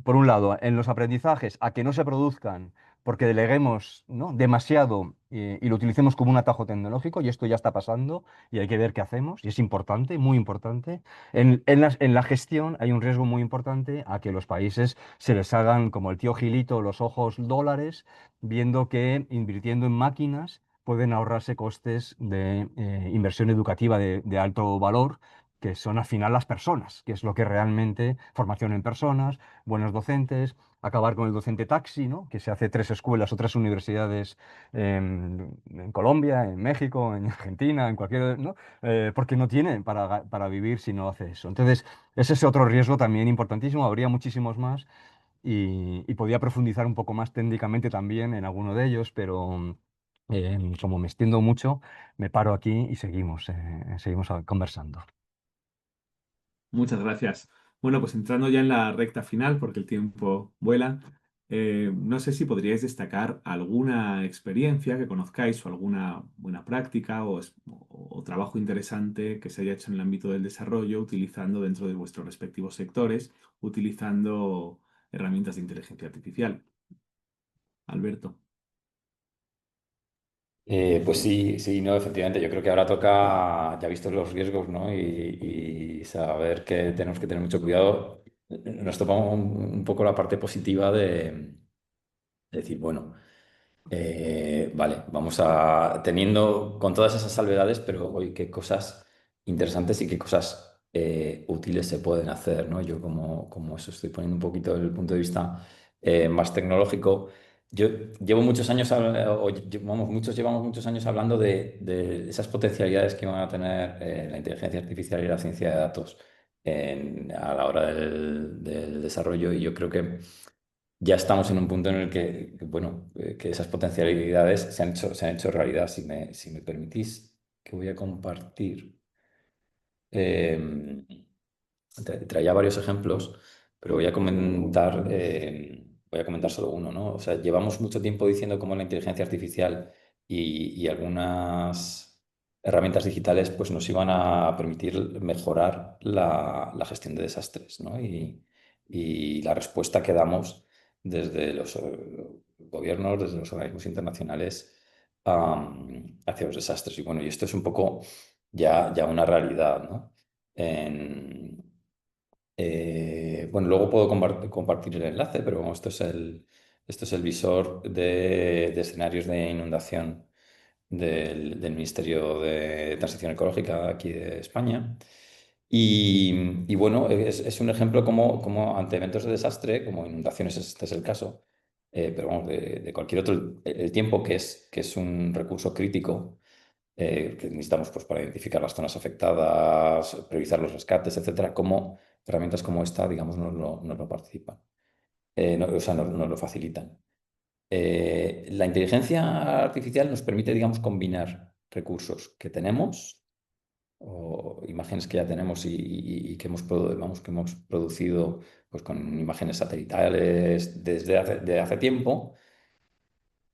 por un lado, en los aprendizajes, a que no se produzcan porque deleguemos, ¿no?, demasiado y lo utilicemos como un atajo tecnológico, y esto ya está pasando y hay que ver qué hacemos, y es importante, muy importante. En la gestión hay un riesgo muy importante a que los países se les hagan, como el tío Gilito, los ojos dólares, viendo que invirtiendo en máquinas pueden ahorrarse costes de inversión educativa de alto valor, que son al final las personas, que es lo que realmente, formación en personas, buenos docentes, acabar con el docente taxi, ¿no?, que se hace 3 escuelas o 3 universidades en Colombia, en México, en Argentina, en cualquier, ¿no? Porque no tiene para vivir si no hace eso. Entonces, ese es otro riesgo también importantísimo, habría muchísimos más y podría profundizar un poco más técnicamente también en alguno de ellos, pero como me extiendo mucho, me paro aquí y seguimos conversando. Muchas gracias. Bueno, pues entrando ya en la recta final, porque el tiempo vuela, no sé si podríais destacar alguna experiencia que conozcáis o alguna buena práctica o trabajo interesante que se haya hecho en el ámbito del desarrollo utilizando dentro de vuestros respectivos sectores, utilizando herramientas de inteligencia artificial. Alberto. Pues sí, sí, no, efectivamente. Yo creo que ahora toca, ya visto los riesgos, ¿no? Y saber que tenemos que tener mucho cuidado. Nos topamos un poco la parte positiva de decir, bueno, vale, vamos a teniendo con todas esas salvedades, pero hoy qué cosas interesantes y qué cosas útiles se pueden hacer, ¿no? Yo como eso estoy poniendo un poquito el punto de vista más tecnológico. Yo llevo muchos años, muchos llevamos muchos años hablando de esas potencialidades que van a tener la inteligencia artificial y la ciencia de datos a la hora del desarrollo, y yo creo que ya estamos en un punto en el bueno, que esas potencialidades se han hecho realidad. Si me permitís, que voy a compartir. eh, Traía varios ejemplos, pero voy a comentar solo uno, ¿no? O sea, llevamos mucho tiempo diciendo cómo la inteligencia artificial y algunas herramientas digitales pues, nos iban a permitir mejorar la gestión de desastres, ¿no? Y la respuesta que damos desde los gobiernos, desde los organismos internacionales hacia los desastres. Y bueno, y esto es un poco ya una realidad, ¿no? Bueno, luego puedo compartir el enlace, pero bueno, esto es el visor de escenarios de inundación del Ministerio de Transición Ecológica aquí de España. Y bueno, es un ejemplo como ante eventos de desastre, como inundaciones, este es el caso, pero vamos, de cualquier otro, el tiempo que es un recurso crítico que necesitamos pues, para identificar las zonas afectadas, priorizar los rescates, etcétera, como herramientas como esta, digamos, nos lo participan, o sea, nos lo facilitan. La inteligencia artificial nos permite, digamos, combinar recursos que tenemos o imágenes que ya tenemos y que que hemos producido pues, con imágenes satelitales de hace tiempo,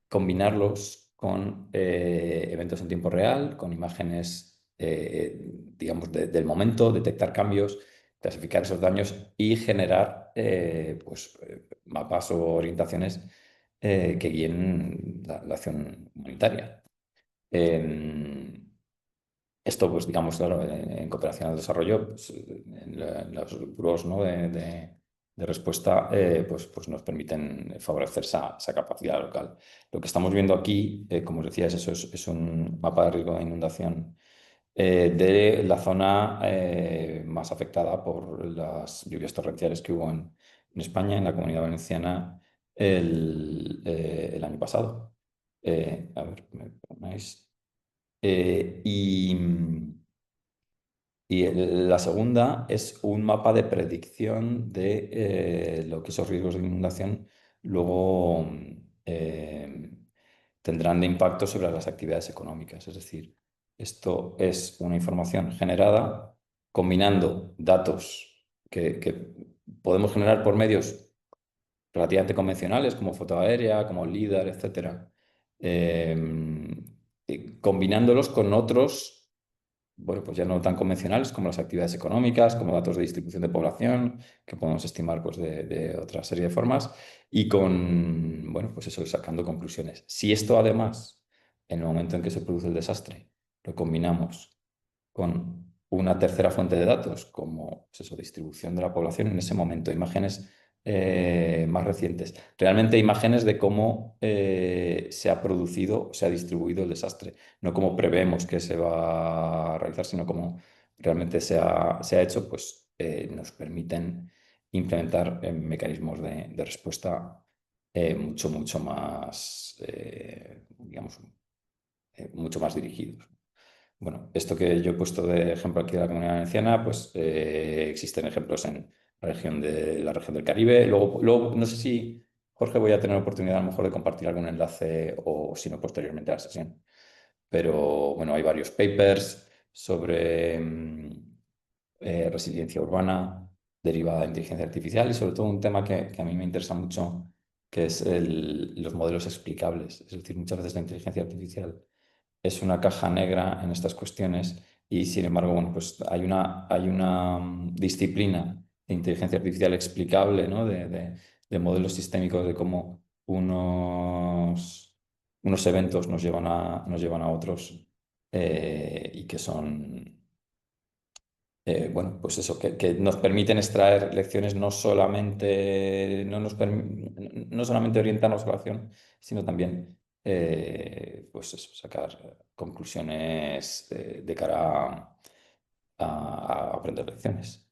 combinarlos con eventos en tiempo real, con imágenes, digamos, del momento, detectar cambios, clasificar esos daños y generar mapas o orientaciones que guíen la acción humanitaria. Esto, pues, digamos, claro, en cooperación al desarrollo, pues, en los grupos, ¿no?, de respuesta, pues nos permiten favorecer esa capacidad local. Lo que estamos viendo aquí, como os decía, es un mapa de riesgo de inundación de la zona más afectada por las lluvias torrenciales que hubo en España, en la Comunidad Valenciana, el año pasado. A ver, ¿me ponéis? La segunda es un mapa de predicción de lo que esos riesgos de inundación luego tendrán de impacto sobre las actividades económicas. Es decir, esto es una información generada combinando datos que podemos generar por medios relativamente convencionales como foto aérea, como LIDAR, etc. Combinándolos con otros, bueno, pues ya no tan convencionales como las actividades económicas, como datos de distribución de población, que podemos estimar pues, de otra serie de formas, y con, bueno, pues eso, sacando conclusiones. Si esto además, en el momento en que se produce el desastre, lo combinamos con una tercera fuente de datos, como pues eso, distribución de la población en ese momento, imágenes más recientes, realmente imágenes de cómo se ha producido, se ha distribuido el desastre, no cómo prevemos que se va a realizar, sino cómo realmente se ha hecho, pues nos permiten implementar mecanismos de respuesta mucho más, digamos, mucho más dirigidos. Bueno, esto que yo he puesto de ejemplo aquí de la Comunidad Valenciana, pues existen ejemplos en la región del Caribe. Luego, no sé si, Jorge, voy a tener oportunidad a lo mejor de compartir algún enlace o si no, posteriormente a la sesión. Pero bueno, hay varios papers sobre resiliencia urbana derivada de inteligencia artificial y sobre todo un tema que a mí me interesa mucho, que es los modelos explicables. Es decir, muchas veces la inteligencia artificial es una caja negra en estas cuestiones y, sin embargo, bueno, pues hay una disciplina de inteligencia artificial explicable, ¿no?, de modelos sistémicos de cómo unos eventos nos llevan a otros y que son, bueno, pues eso, que nos permiten extraer lecciones no solamente, no solamente orientarnos a la acción, sino también pues eso, sacar conclusiones de cara a aprender lecciones.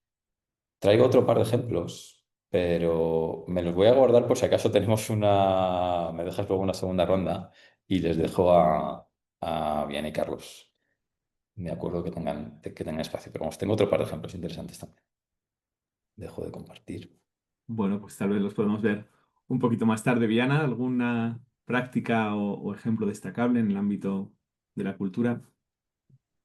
Traigo otro par de ejemplos, pero me los voy a guardar por si acaso tenemos me dejas luego una segunda ronda y les dejo a Vianney y Carlos. Me acuerdo que tengan espacio, pero vamos, tengo otro par de ejemplos interesantes también. Dejo de compartir. Bueno, pues tal vez los podemos ver un poquito más tarde. Viana, ¿alguna práctica o ejemplo destacable en el ámbito de la cultura?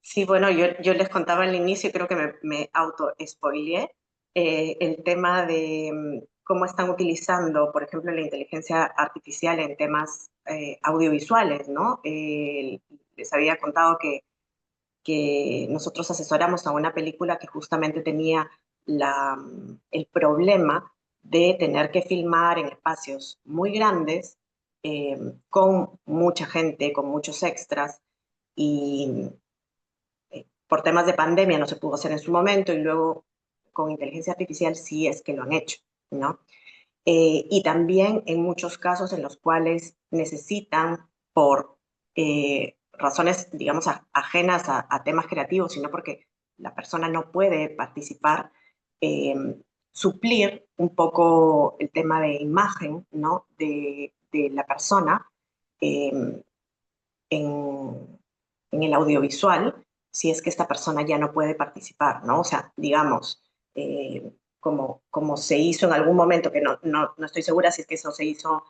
Sí, bueno, yo les contaba al inicio, y creo que me auto-spoileé, el tema de cómo están utilizando, por ejemplo, la inteligencia artificial en temas audiovisuales, ¿no? Les había contado que nosotros asesoramos a una película que justamente tenía el problema de tener que filmar en espacios muy grandes, con mucha gente, con muchos extras, y por temas de pandemia no se pudo hacer en su momento, y luego con inteligencia artificial sí es que lo han hecho, ¿no? Y también en muchos casos en los cuales necesitan, por razones, digamos, ajenas a temas creativos, sino porque la persona no puede participar, eh, suplir un poco el tema de imagen, ¿no?, de la persona eh, en el audiovisual, si es que esta persona ya no puede participar, ¿no? O sea, digamos, como se hizo en algún momento, que no estoy segura si es que eso se hizo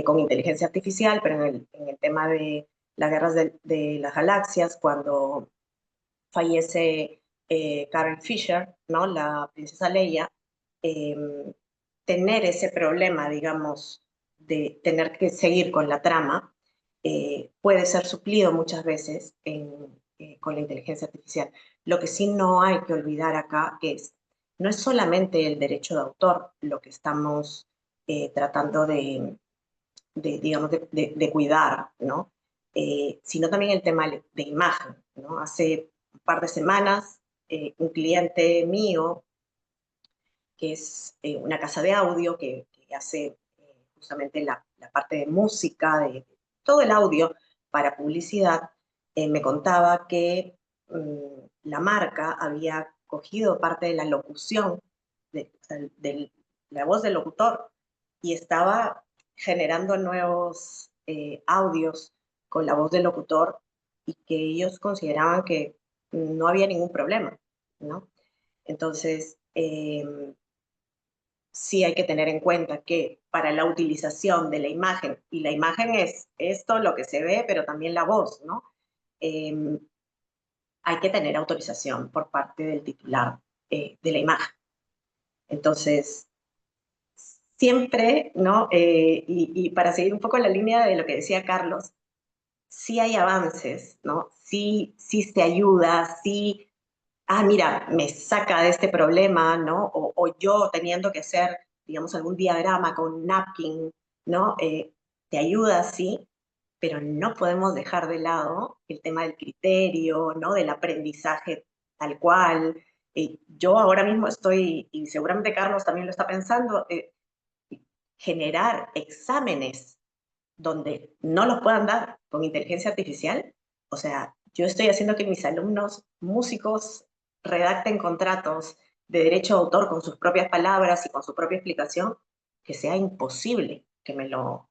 con inteligencia artificial, pero en el tema de las guerras de las galaxias, cuando fallece Carrie Fisher, ¿no?, la princesa Leia, eh, tener ese problema, digamos, de tener que seguir con la trama, puede ser suplido muchas veces con la inteligencia artificial. Lo que sí no hay que olvidar acá no es solamente el derecho de autor lo que estamos tratando digamos, de cuidar, ¿no? Sino también el tema de imagen, ¿no? Hace un par de semanas, un cliente mío, que es una casa de audio que hace justamente la parte de música, de todo el audio para publicidad, me contaba que la marca había cogido parte de la locución, de la voz del locutor, y estaba generando nuevos audios con la voz del locutor y que ellos consideraban que no había ningún problema, ¿no? Entonces, sí hay que tener en cuenta que para la utilización de la imagen, y la imagen es esto, lo que se ve, pero también la voz, ¿no? Eh, Hay que tener autorización por parte del titular de la imagen. Entonces, siempre, ¿no? Y para seguir un poco la línea de lo que decía Carlos, sí hay avances, ¿no? Sí se ayuda, sí, mira, me saca de este problema, ¿no? O yo teniendo que hacer, digamos, algún diagrama con un napkin, ¿no? Te ayuda, sí, pero no podemos dejar de lado el tema del criterio, ¿no? Del aprendizaje tal cual. Yo ahora mismo estoy, y seguramente Carlos también lo está pensando, generar exámenes donde no los puedan dar con inteligencia artificial. O sea, yo estoy haciendo que mis alumnos músicos redacten contratos de derecho de autor con sus propias palabras y con su propia explicación, que sea imposible que me lo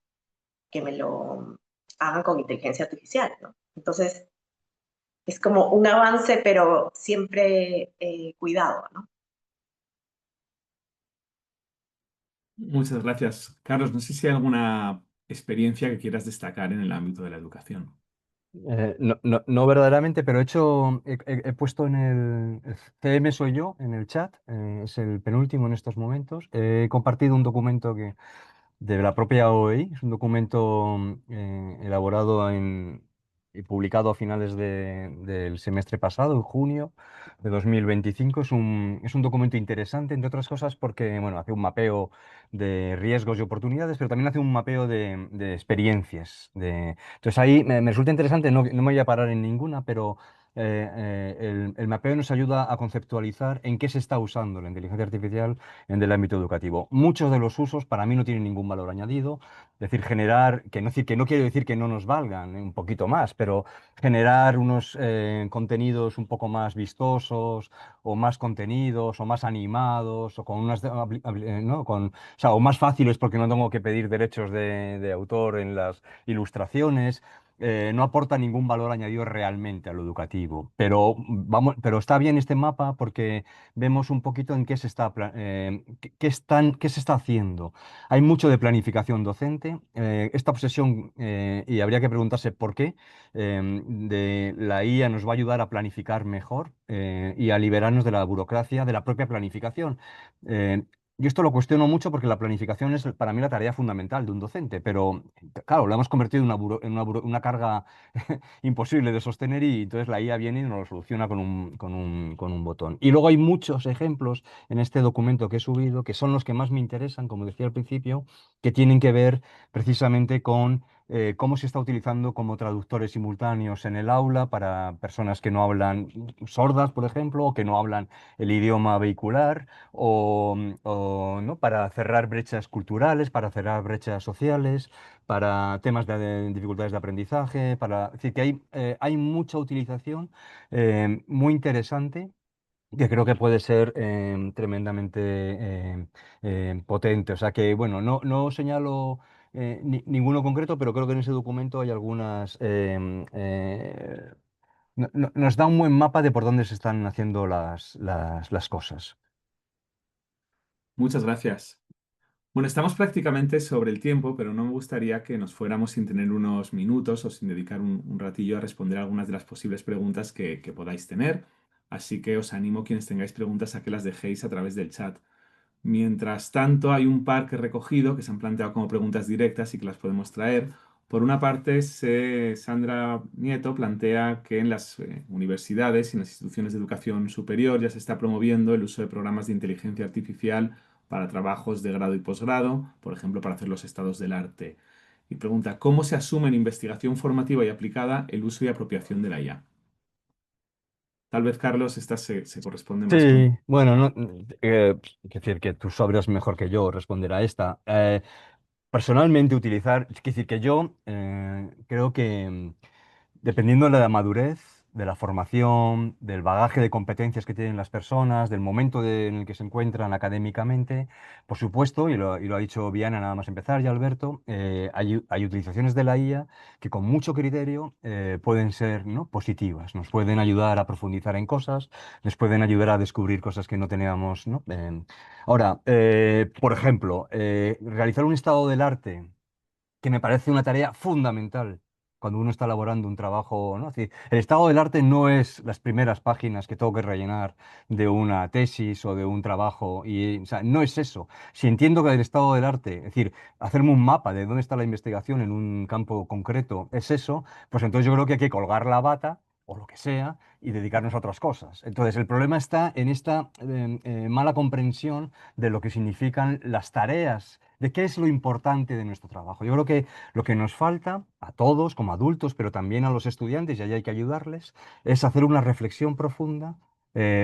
hagan con inteligencia artificial, ¿no? Entonces, es como un avance, pero siempre cuidado, ¿no? Muchas gracias. Carlos, no sé si hay alguna experiencia que quieras destacar en el ámbito de la educación. No verdaderamente, pero he puesto en el CM Soy Yo, en el chat, es el penúltimo en estos momentos. He compartido un documento de la propia OEI, es un documento elaborado y publicado a finales del semestre pasado, en junio de 2025. Es un documento interesante, entre otras cosas, porque bueno, hace un mapeo de riesgos y oportunidades, pero también hace un mapeo de experiencias. Entonces ahí me resulta interesante, no me voy a parar en ninguna, pero el mapeo nos ayuda a conceptualizar en qué se está usando la inteligencia artificial en el ámbito educativo. Muchos de los usos para mí no tienen ningún valor añadido, es decir, que no quiero decir que no nos valgan un poquito más, pero generar unos contenidos un poco más vistosos o más contenidos o más animados o con ¿no? O sea, o más fáciles porque no tengo que pedir derechos de autor en las ilustraciones. No aporta ningún valor añadido realmente a lo educativo, pero está bien este mapa porque vemos un poquito en qué se está haciendo. Hay mucho de planificación docente. Esta obsesión, y habría que preguntarse por qué, de la IA nos va a ayudar a planificar mejor y a liberarnos de la burocracia de la propia planificación. Eh, yo esto lo cuestiono mucho porque la planificación es para mí la tarea fundamental de un docente, pero claro, lo hemos convertido en una carga imposible de sostener y entonces la IA viene y nos lo soluciona con un botón. Y luego hay muchos ejemplos en este documento que he subido que son los que más me interesan, como decía al principio, que tienen que ver precisamente con cómo se está utilizando como traductores simultáneos en el aula para personas que no hablan sordas, por ejemplo, o que no hablan el idioma vehicular, ¿no? Para cerrar brechas culturales, para cerrar brechas sociales, para temas de dificultades de aprendizaje, es decir, que hay mucha utilización muy interesante que creo que puede ser tremendamente potente. O sea que, bueno, no señalo ninguno concreto, pero creo que en ese documento hay algunas... nos da un buen mapa de por dónde se están haciendo las cosas. Muchas gracias. Bueno, estamos prácticamente sobre el tiempo, pero no me gustaría que nos fuéramos sin tener unos minutos o sin dedicar un ratillo a responder algunas de las posibles preguntas que podáis tener. Así que os animo, quienes tengáis preguntas, a que las dejéis a través del chat. Mientras tanto, hay un par que he recogido que se han planteado como preguntas directas y que las podemos traer. Por una parte, Sandra Nieto plantea que en las universidades y en las instituciones de educación superior ya se está promoviendo el uso de programas de inteligencia artificial para trabajos de grado y posgrado, por ejemplo, para hacer los estados del arte. Y pregunta, ¿cómo se asume en investigación formativa y aplicada el uso y apropiación de la IA? Tal vez, Carlos, esta se corresponde más con... Sí, bueno, no, es decir, que tú sabrás mejor que yo responder a esta. Personalmente utilizar, es decir, que yo creo que dependiendo de la madurez, de la formación, del bagaje de competencias que tienen las personas, del momento en el que se encuentran académicamente, por supuesto, y lo ha dicho Viana nada más empezar y Alberto, hay utilizaciones de la IA que con mucho criterio pueden ser, ¿no?, positivas, nos pueden ayudar a profundizar en cosas, les pueden ayudar a descubrir cosas que no teníamos, ¿no? Ahora, por ejemplo, realizar un estado del arte que me parece una tarea fundamental cuando uno está elaborando un trabajo, ¿no? Es decir, el estado del arte no es las primeras páginas que tengo que rellenar de una tesis o de un trabajo, o sea, no es eso. Si entiendo que el estado del arte, es decir, hacerme un mapa de dónde está la investigación en un campo concreto, es eso, pues entonces yo creo que hay que colgar la bata o lo que sea y dedicarnos a otras cosas. Entonces, el problema está en esta mala comprensión de lo que significan las tareas, de qué es lo importante de nuestro trabajo. Yo creo que lo que nos falta a todos como adultos, pero también a los estudiantes, y ahí hay que ayudarles, es hacer una reflexión profunda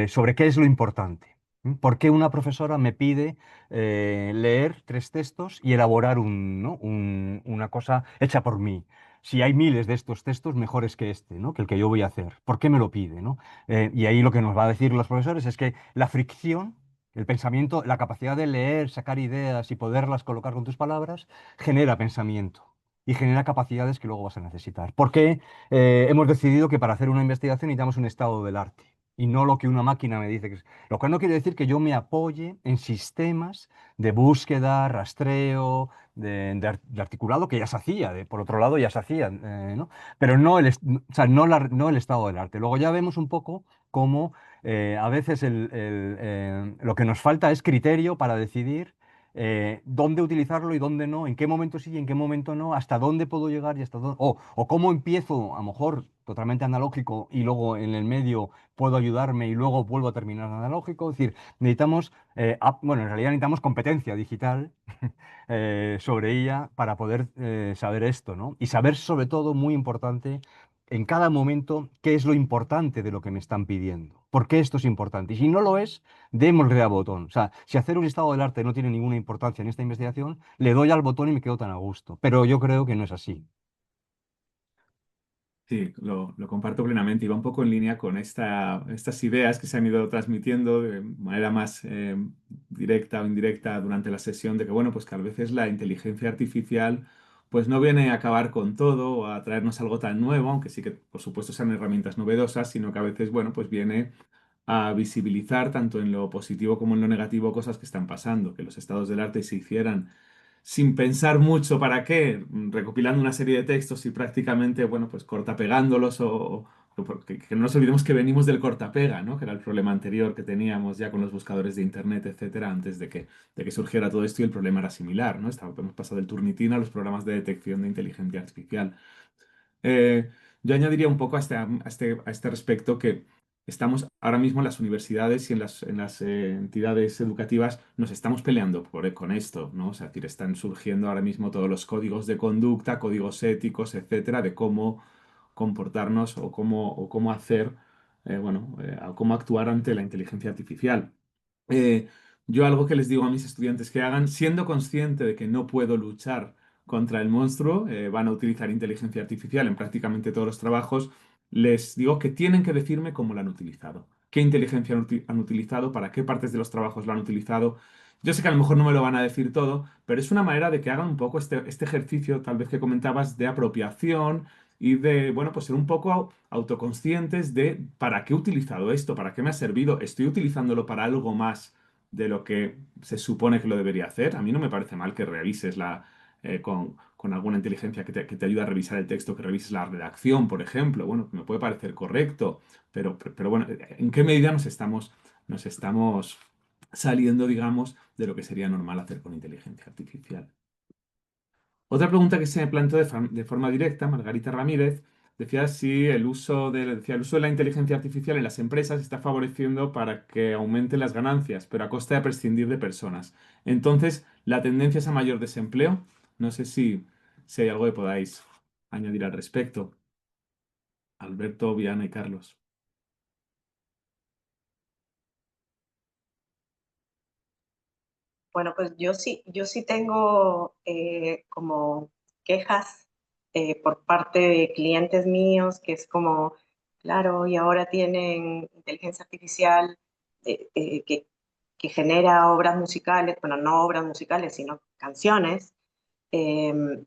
sobre qué es lo importante. ¿Por qué una profesora me pide leer 3 textos y elaborar ¿no?, una cosa hecha por mí? Si hay miles de estos textos mejores que este, ¿no?, que el que yo voy a hacer. ¿Por qué me lo pide, ¿no? Y ahí lo que nos va a decir los profesores es que la fricción, el pensamiento, la capacidad de leer, sacar ideas y poderlas colocar con tus palabras, genera pensamiento y genera capacidades que luego vas a necesitar. Porque hemos decidido que para hacer una investigación necesitamos un estado del arte y no lo que una máquina me dice que es. Lo cual no quiere decir que yo me apoye en sistemas de búsqueda, rastreo, de articulado que ya se hacía, por otro lado ya se hacían, ¿no? Pero no o sea, no el estado del arte. Luego ya vemos un poco cómo a veces lo que nos falta es criterio para decidir dónde utilizarlo y dónde no, en qué momento sí y en qué momento no, hasta dónde puedo llegar y hasta dónde, o cómo empiezo, a lo mejor totalmente analógico y luego en el medio puedo ayudarme y luego vuelvo a terminar analógico. Es decir, necesitamos, bueno, en realidad necesitamos competencia digital sobre ella para poder saber esto, ¿no? Y saber sobre todo, muy importante, en cada momento qué es lo importante de lo que me están pidiendo. ¿Por qué esto es importante? Y si no lo es, démosle al botón. O sea, si hacer un estado del arte no tiene ninguna importancia en esta investigación, le doy al botón y me quedo tan a gusto. Pero yo creo que no es así. Sí, lo comparto plenamente y va un poco en línea con estas ideas que se han ido transmitiendo de manera más directa o indirecta durante la sesión de que, bueno, pues que a veces la inteligencia artificial pues no viene a acabar con todo o a traernos algo tan nuevo, aunque sí que por supuesto sean herramientas novedosas, sino que a veces, bueno, pues viene a visibilizar tanto en lo positivo como en lo negativo cosas que están pasando, que los estados del arte se hicieran sin pensar mucho para qué, recopilando una serie de textos y prácticamente, bueno, pues cortapegándolos o que no nos olvidemos que venimos del cortapega, ¿no? Que era el problema anterior que teníamos ya con los buscadores de internet, etcétera, antes de que surgiera todo esto y el problema era similar, ¿no? Hemos pasado del Turnitin a los programas de detección de inteligencia artificial. Eh, yo añadiría un poco a este respecto que estamos ahora mismo en las universidades y en las entidades educativas nos estamos peleando con esto, ¿no? O sea, es decir, están surgiendo ahora mismo todos los códigos de conducta, códigos éticos, etcétera, de cómo comportarnos o cómo hacer, bueno, o cómo actuar ante la inteligencia artificial. Eh, yo algo que les digo a mis estudiantes que hagan, siendo consciente de que no puedo luchar contra el monstruo, van a utilizar inteligencia artificial en prácticamente todos los trabajos, les digo que tienen que decirme cómo la han utilizado, qué inteligencia han utilizado, para qué partes de los trabajos la han utilizado. Yo sé que a lo mejor no me lo van a decir todo, pero es una manera de que hagan un poco este ejercicio, tal vez que comentabas, de apropiación y de, bueno, pues ser un poco autoconscientes de para qué he utilizado esto, para qué me ha servido, estoy utilizándolo para algo más de lo que se supone que lo debería hacer. A mí no me parece mal que revises con alguna inteligencia que te ayude a revisar el texto, que revises la redacción, por ejemplo. Bueno, me puede parecer correcto, pero bueno, ¿en qué medida nos estamos saliendo, digamos, de lo que sería normal hacer con inteligencia artificial? Otra pregunta que se me planteó de forma directa, Margarita Ramírez, decía si decía, el uso de la inteligencia artificial en las empresas está favoreciendo para que aumenten las ganancias, pero a costa de prescindir de personas. Entonces, la tendencia es a mayor desempleo. No sé si hay algo que podáis añadir al respecto. Alberto, Viana y Carlos. Bueno, pues yo sí tengo como quejas por parte de clientes míos, que es como, claro, y ahora tienen inteligencia artificial que genera obras musicales, bueno, no obras musicales, sino canciones, eh,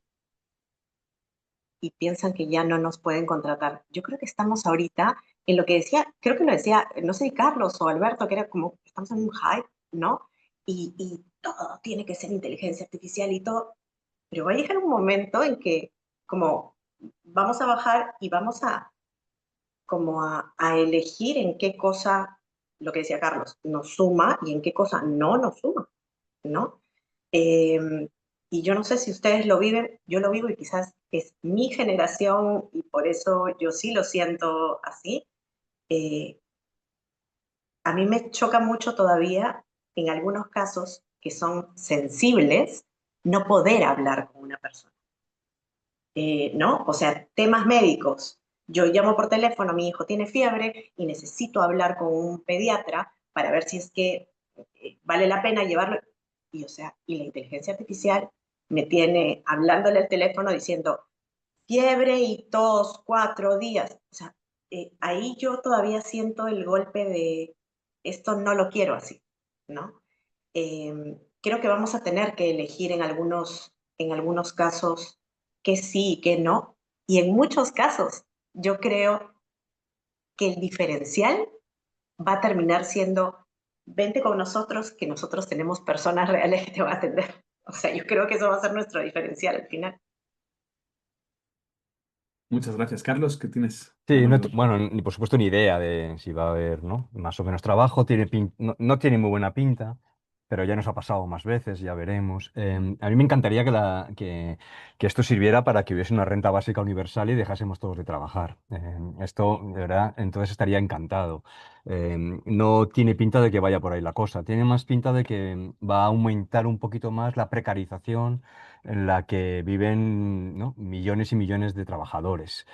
y piensan que ya no nos pueden contratar. Yo creo que estamos ahorita en lo que decía, creo que lo decía, no sé si Carlos o Alberto, que era como, estamos en un hype, ¿no? Y todo tiene que ser inteligencia artificial y todo, pero va a llegar un momento en que como vamos a bajar y vamos a como a elegir en qué cosa, lo que decía Carlos, nos suma y en qué cosa no nos suma, ¿no? Eh, y yo no sé si ustedes lo viven, yo lo vivo y quizás es mi generación y por eso yo sí lo siento así. Eh, a mí me choca mucho todavía, en algunos casos que son sensibles, no poder hablar con una persona, ¿no? O sea, temas médicos. Yo llamo por teléfono, mi hijo tiene fiebre y necesito hablar con un pediatra para ver si es que vale la pena llevarlo. Y, o sea, y la inteligencia artificial me tiene hablándole al teléfono diciendo fiebre y tos 4 días. O sea, ahí yo todavía siento el golpe de esto no lo quiero así, ¿no? Creo que vamos a tener que elegir en algunos casos que sí y que no. Y en muchos casos, yo creo que el diferencial va a terminar siendo, vente con nosotros, que nosotros tenemos personas reales que te van a atender. O sea, yo creo que eso va a ser nuestro diferencial al final. Muchas gracias, Carlos. ¿Qué tienes la Sí, mano? bueno, ni por supuesto ni idea de si va a haber, ¿no? Más o menos trabajo, no, no tiene muy buena pinta, pero ya nos ha pasado más veces, ya veremos. A mí me encantaría que esto sirviera para que hubiese una renta básica universal y dejásemos todos de trabajar. Esto, de verdad, entonces estaría encantado. No tiene pinta de que vaya por ahí la cosa, tiene más pinta de que va a aumentar un poquito más la precarización en la que viven, ¿no? Millones y millones de trabajadores.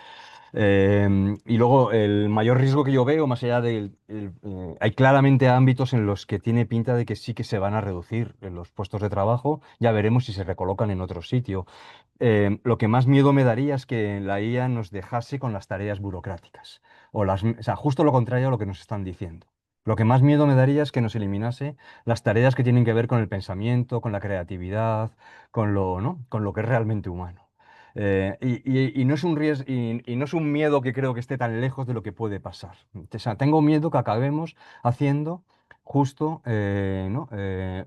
Y luego el mayor riesgo que yo veo, más allá hay claramente ámbitos en los que tiene pinta de que sí que se van a reducir los puestos de trabajo, ya veremos si se recolocan en otro sitio. Lo que más miedo me daría es que la IA nos dejase con las tareas burocráticas, o sea, justo lo contrario a lo que nos están diciendo. Lo que más miedo me daría es que nos eliminase las tareas que tienen que ver con el pensamiento, con la creatividad, ¿no? Con lo que es realmente humano. Y no es un y no es un miedo que creo que esté tan lejos de lo que puede pasar. O sea, tengo miedo que acabemos haciendo justo ¿no?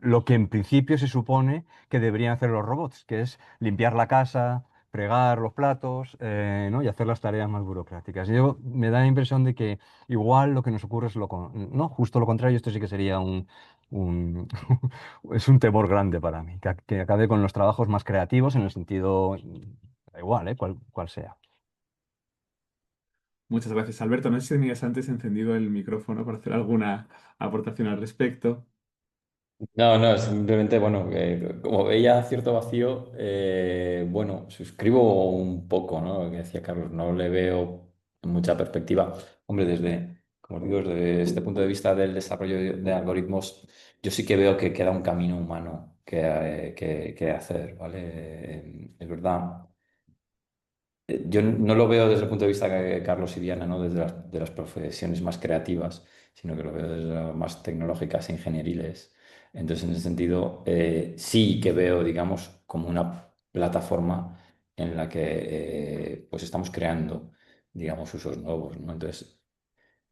Lo que en principio se supone que deberían hacer los robots, que es limpiar la casa, fregar los platos, ¿no? Y hacer las tareas más burocráticas. Me da la impresión de que igual lo que nos ocurre es no, justo lo contrario. Esto sí que sería un, es un temor grande para mí, que acabe con los trabajos más creativos en el sentido, da igual, cual sea. Muchas gracias, Alberto. No sé si tenías antes encendido el micrófono para hacer alguna aportación al respecto. No, no, simplemente, bueno, como veía cierto vacío, bueno, suscribo un poco, ¿no? Lo que decía Carlos, no le veo mucha perspectiva. Hombre, como os digo, desde este punto de vista del desarrollo de algoritmos, yo sí que veo que queda un camino humano que hacer, ¿vale? Es verdad. Yo no lo veo desde el punto de vista que Carlos y Diana, ¿no? Desde de las profesiones más creativas, sino que lo veo desde las más tecnológicas e ingenieriles. Entonces, en ese sentido, sí que veo, digamos, como una plataforma en la que pues estamos creando, digamos, usos nuevos, ¿no? Entonces,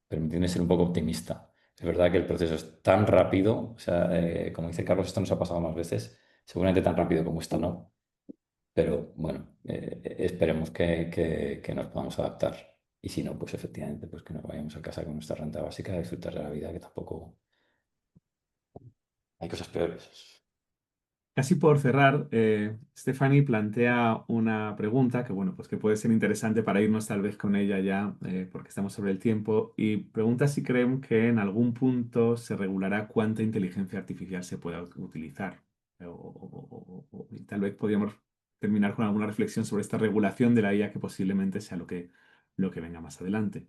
permíteme ser un poco optimista. Es verdad que el proceso es tan rápido, o sea, como dice Carlos, esto nos ha pasado más veces, seguramente tan rápido como esta, ¿no? Pero bueno, esperemos que nos podamos adaptar. Y si no, pues efectivamente, pues que nos vayamos a casa con nuestra renta básica a disfrutar de la vida, que tampoco hay cosas peores. Casi por cerrar, Stephanie plantea una pregunta que, bueno, pues que puede ser interesante para irnos tal vez con ella ya, porque estamos sobre el tiempo, y pregunta si creen que en algún punto se regulará cuánta inteligencia artificial se pueda utilizar. Y tal vez podríamos terminar con alguna reflexión sobre esta regulación de la IA que posiblemente sea lo que venga más adelante.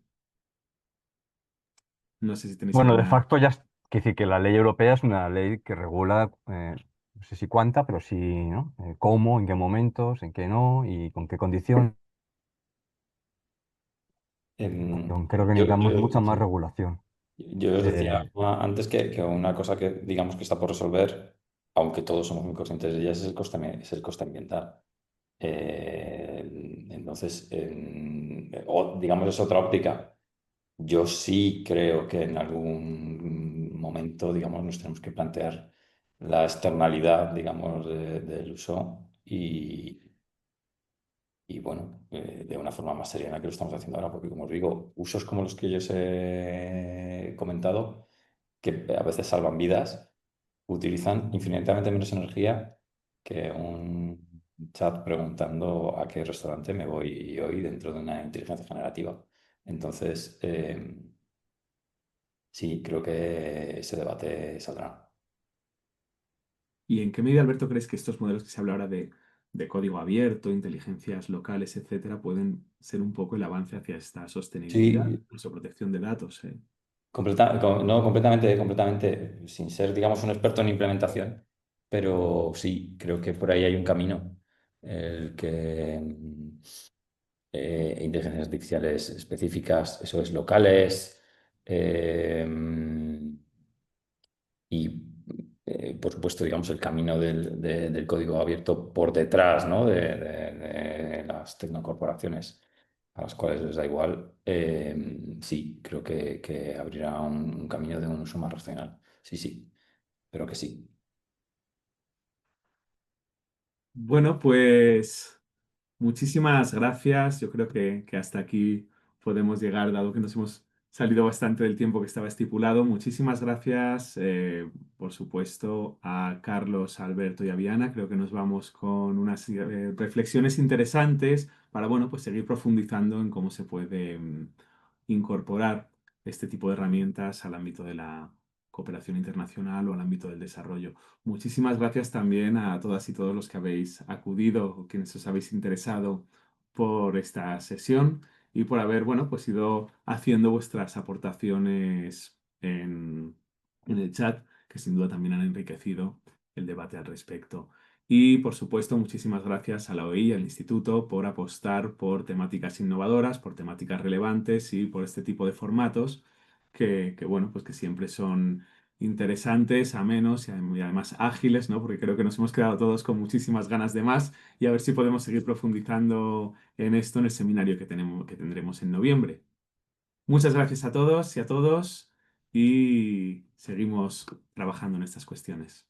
No sé si tenéis Bueno, de alguna... facto ya, quiere decir que la ley europea es una ley que regula, no sé si cuánta, pero sí, ¿no? Cómo, en qué momentos, en qué no y con qué condiciones. Em, Creo que necesitamos mucha más sí. regulación. Yo os decía Eh, antes que una cosa que digamos que está por resolver, aunque todos somos muy conscientes de ellas, es el coste ambiental. Entonces, o digamos es otra óptica. Yo sí creo que en algún momento, digamos, nos tenemos que plantear la externalidad, digamos, del uso y bueno, de una forma más serena que lo estamos haciendo ahora, porque como os digo, usos como los que yo os he comentado, que a veces salvan vidas, utilizan infinitamente menos energía que un chat preguntando a qué restaurante me voy hoy dentro de una inteligencia generativa. Entonces, sí, creo que ese debate saldrá. ¿Y en qué medida, Alberto, crees que estos modelos que se habla ahora de código abierto, inteligencias locales, etcétera, pueden ser un poco el avance hacia esta sostenibilidad, Sí, incluso protección de datos? no, completamente, completamente, sin ser, digamos, un experto en implementación, pero sí, creo que por ahí hay un camino, el que inteligencias artificiales específicas, eso es, locales, eh, y, por supuesto, digamos, el camino del código abierto por detrás, ¿no? de las tecnocorporaciones a las cuales les da igual, sí, creo que abrirá un camino de un uso más racional. Sí, sí, pero que sí. Bueno, pues muchísimas gracias. Yo creo que hasta aquí podemos llegar, dado que nos hemos salido bastante del tiempo que estaba estipulado. Muchísimas gracias, por supuesto, a Carlos, a Alberto y a Viana. Creo que nos vamos con unas reflexiones interesantes para, bueno, pues seguir profundizando en cómo se puede incorporar este tipo de herramientas al ámbito de la cooperación internacional o al ámbito del desarrollo. Muchísimas gracias también a todas y todos los que habéis acudido o quienes os habéis interesado por esta sesión y por haber, bueno, pues ido haciendo vuestras aportaciones en el chat, que sin duda también han enriquecido el debate al respecto. Y, por supuesto, muchísimas gracias a la OI y al Instituto por apostar por temáticas innovadoras, por temáticas relevantes y por este tipo de formatos bueno, pues que siempre son interesantes, amenos y además ágiles, ¿no? Porque creo que nos hemos quedado todos con muchísimas ganas de más y a ver si podemos seguir profundizando en esto en el seminario que tendremos en noviembre. Muchas gracias a todos y a todos y seguimos trabajando en estas cuestiones.